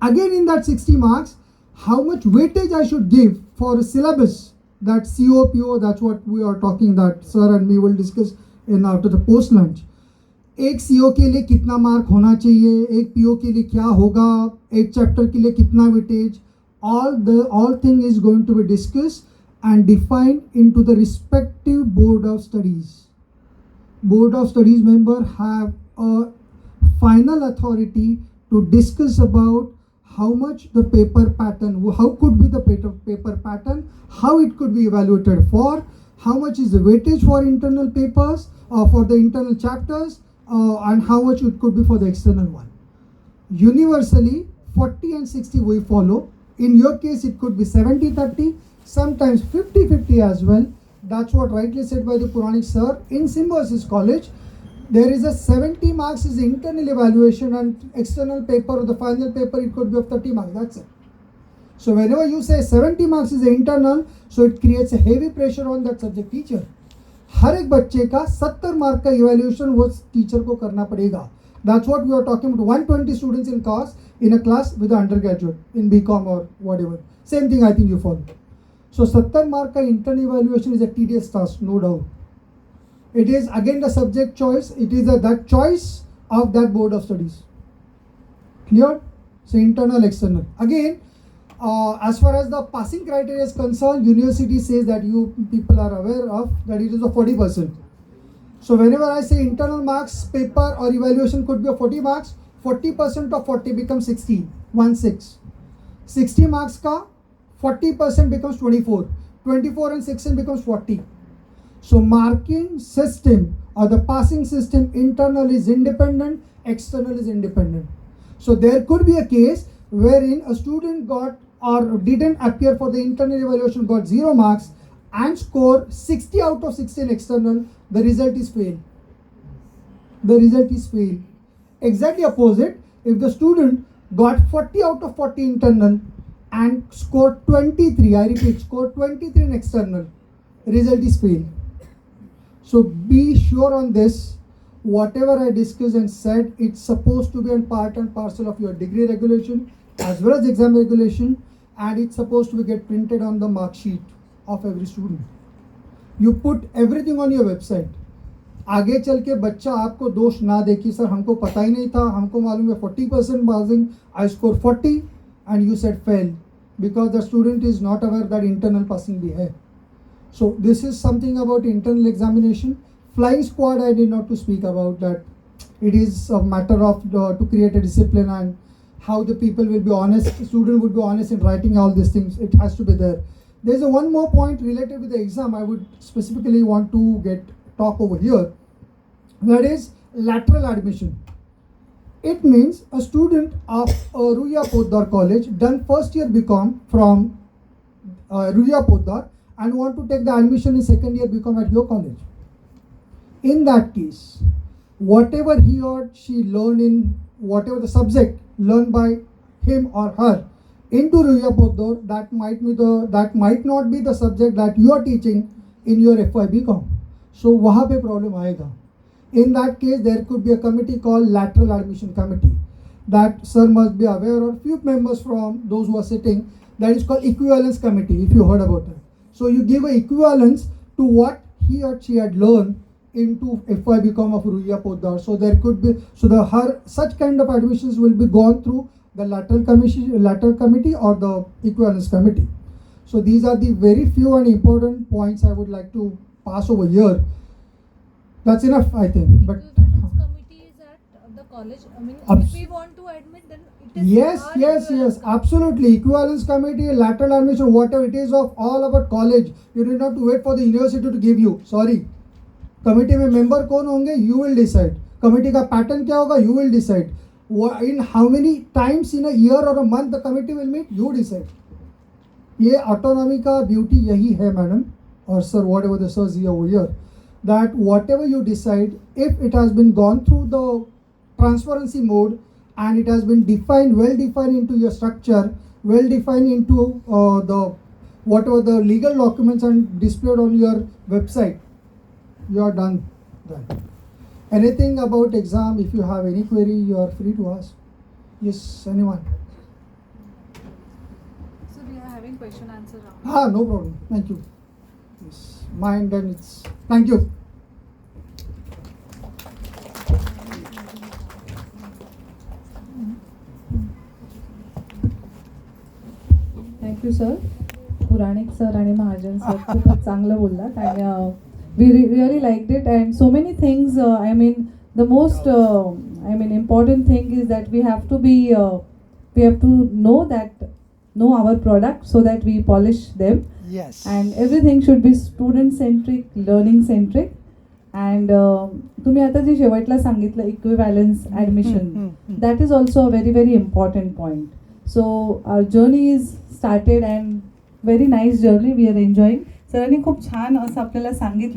Again, in that 60 marks, how much weightage I should give for a syllabus, that COPO, that's what we are talking, that sir and me will discuss in after the post lunch. एक CO के लिए कितना mark होना चाहिए, एक PO के लिए क्या होगा, एक चैप्टर के लिए कितना weightage, all thing is going to be discussed and defined into the respective board of studies. Board of studies member have a final authority to discuss about how much the paper pattern, how could be the paper pattern, how it could be evaluated for, how much is the weightage for internal papers or for the internal chapters, and how much it could be for the external one. Universally, 40 and 60 we follow. In your case, it could be 70-30, sometimes 50-50 as well. That's what rightly said by the Puranic sir. In Symbiosis College, there is a 70 marks is internal evaluation, and external paper or the final paper, it could be of 30 marks. That's it. So whenever you say 70 marks is internal, so it creates a heavy pressure on that subject teacher. हर एक बच्चे का 70 mark का evaluation वो teacher को करना पड़ेगा. That's what we are talking about. 120 students in a class with an undergraduate in BCom or whatever. Same thing I think you follow. So 70 mark ka internal evaluation is a tedious task, no doubt. It is again the subject choice. It is that choice of that board of studies. Clear? So internal, external. Again, as far as the passing criteria is concerned, university says that you people are aware of that it is of 40%. So whenever I say internal marks, paper or evaluation could be of 40 marks, 40% of 40 becomes 16, 1/6. 60 marks ka 40% becomes 24, 24 and 16 becomes 40. So marking system or the passing system, internal is independent, external is independent. So there could be a case wherein a student got or didn't appear for the internal evaluation, got 0 marks and score 60 out of 60 in external, the result is fail. The result is fail. Exactly opposite, if the student got 40 out of 40 internal and scored 23, I repeat, scored 23 in external, result is fail. So be sure on this. Whatever I discussed and said, it's supposed to be a part and parcel of your degree regulation as well as exam regulation, and it's supposed to be get printed on the mark sheet of every student. You put everything on your website. आगे चल के बच्चा आपको दोष ना दे कि sir हमको पता ही नहीं था, हमको मालूम है 40% passing, I score 40 and you said fail, because the student is not aware that internal passing भी है. So this is something about internal examination. Flying squad I did not to speak about that. It is a matter of to create a discipline and how the people will be honest, the student would be honest in writing all these things. It has to be there. There's a one more point related with the exam I would specifically want to talk over here. That is lateral admission. It means a student of Ruya Poddar College done first year BCom from Ruya Poddar and want to take the admission in second year BCom at your college. In that case, whatever he or she learned in whatever the subject learned by him or her into Ruya Poddar, that might not be the subject that you are teaching in your FY BCom. So वहाँ पे problem आएगा. In that case, there could be a committee called lateral admission committee. That sir must be aware, or few members from those who are sitting. That is called equivalence committee. If you heard about it. So you give a equivalence to what he or she had learned into FY BCom of Ruya Poddar. So there could be such kind of admissions will be gone through the lateral committee or the equivalence committee. So these are the very few and important points I would like to pass over here. That's enough, I think. But Equivalence committee is at the college. I mean, if we want to admit, then it is yes, our yes, equivalence yes, committee. absolutely. Equivalence committee, lateral admission, whatever it is of all about college. You do not have to wait for the university to give you. Sorry. Committee में member कौन होंगे? You will decide. Committee का pattern क्या होगा? You will decide. In how many times in a year or a month the committee will meet? You decide. ये autonomy का beauty यही है, madam, or sir, whatever the sirs here over here. That whatever you decide, if it has been gone through the transparency mode and it has been well defined into your structure, well defined into whatever the legal documents and displayed on your website, you are done. That. Anything about exam, if you have any query, you are free to ask. Yes, anyone? So we are having question answer round. No problem. Thank you. Yes. Mind and it's. Thank you. Thank you, sir. Puranik sir आणि महाजन sir खूपच चांगलं बोललात आणि we really liked it, and so many things. I mean, the most important thing is that we have to know our product so that we polish them. Yes. And everything should be student centric, learning centric. And तुम्ही आता जे शेवटला सांगितलं equivalence admission, that is also a very very important point. So our journey is started and very nice journey we are enjoying. सरांनी खूप छान असं आपल्याला सांगितलं.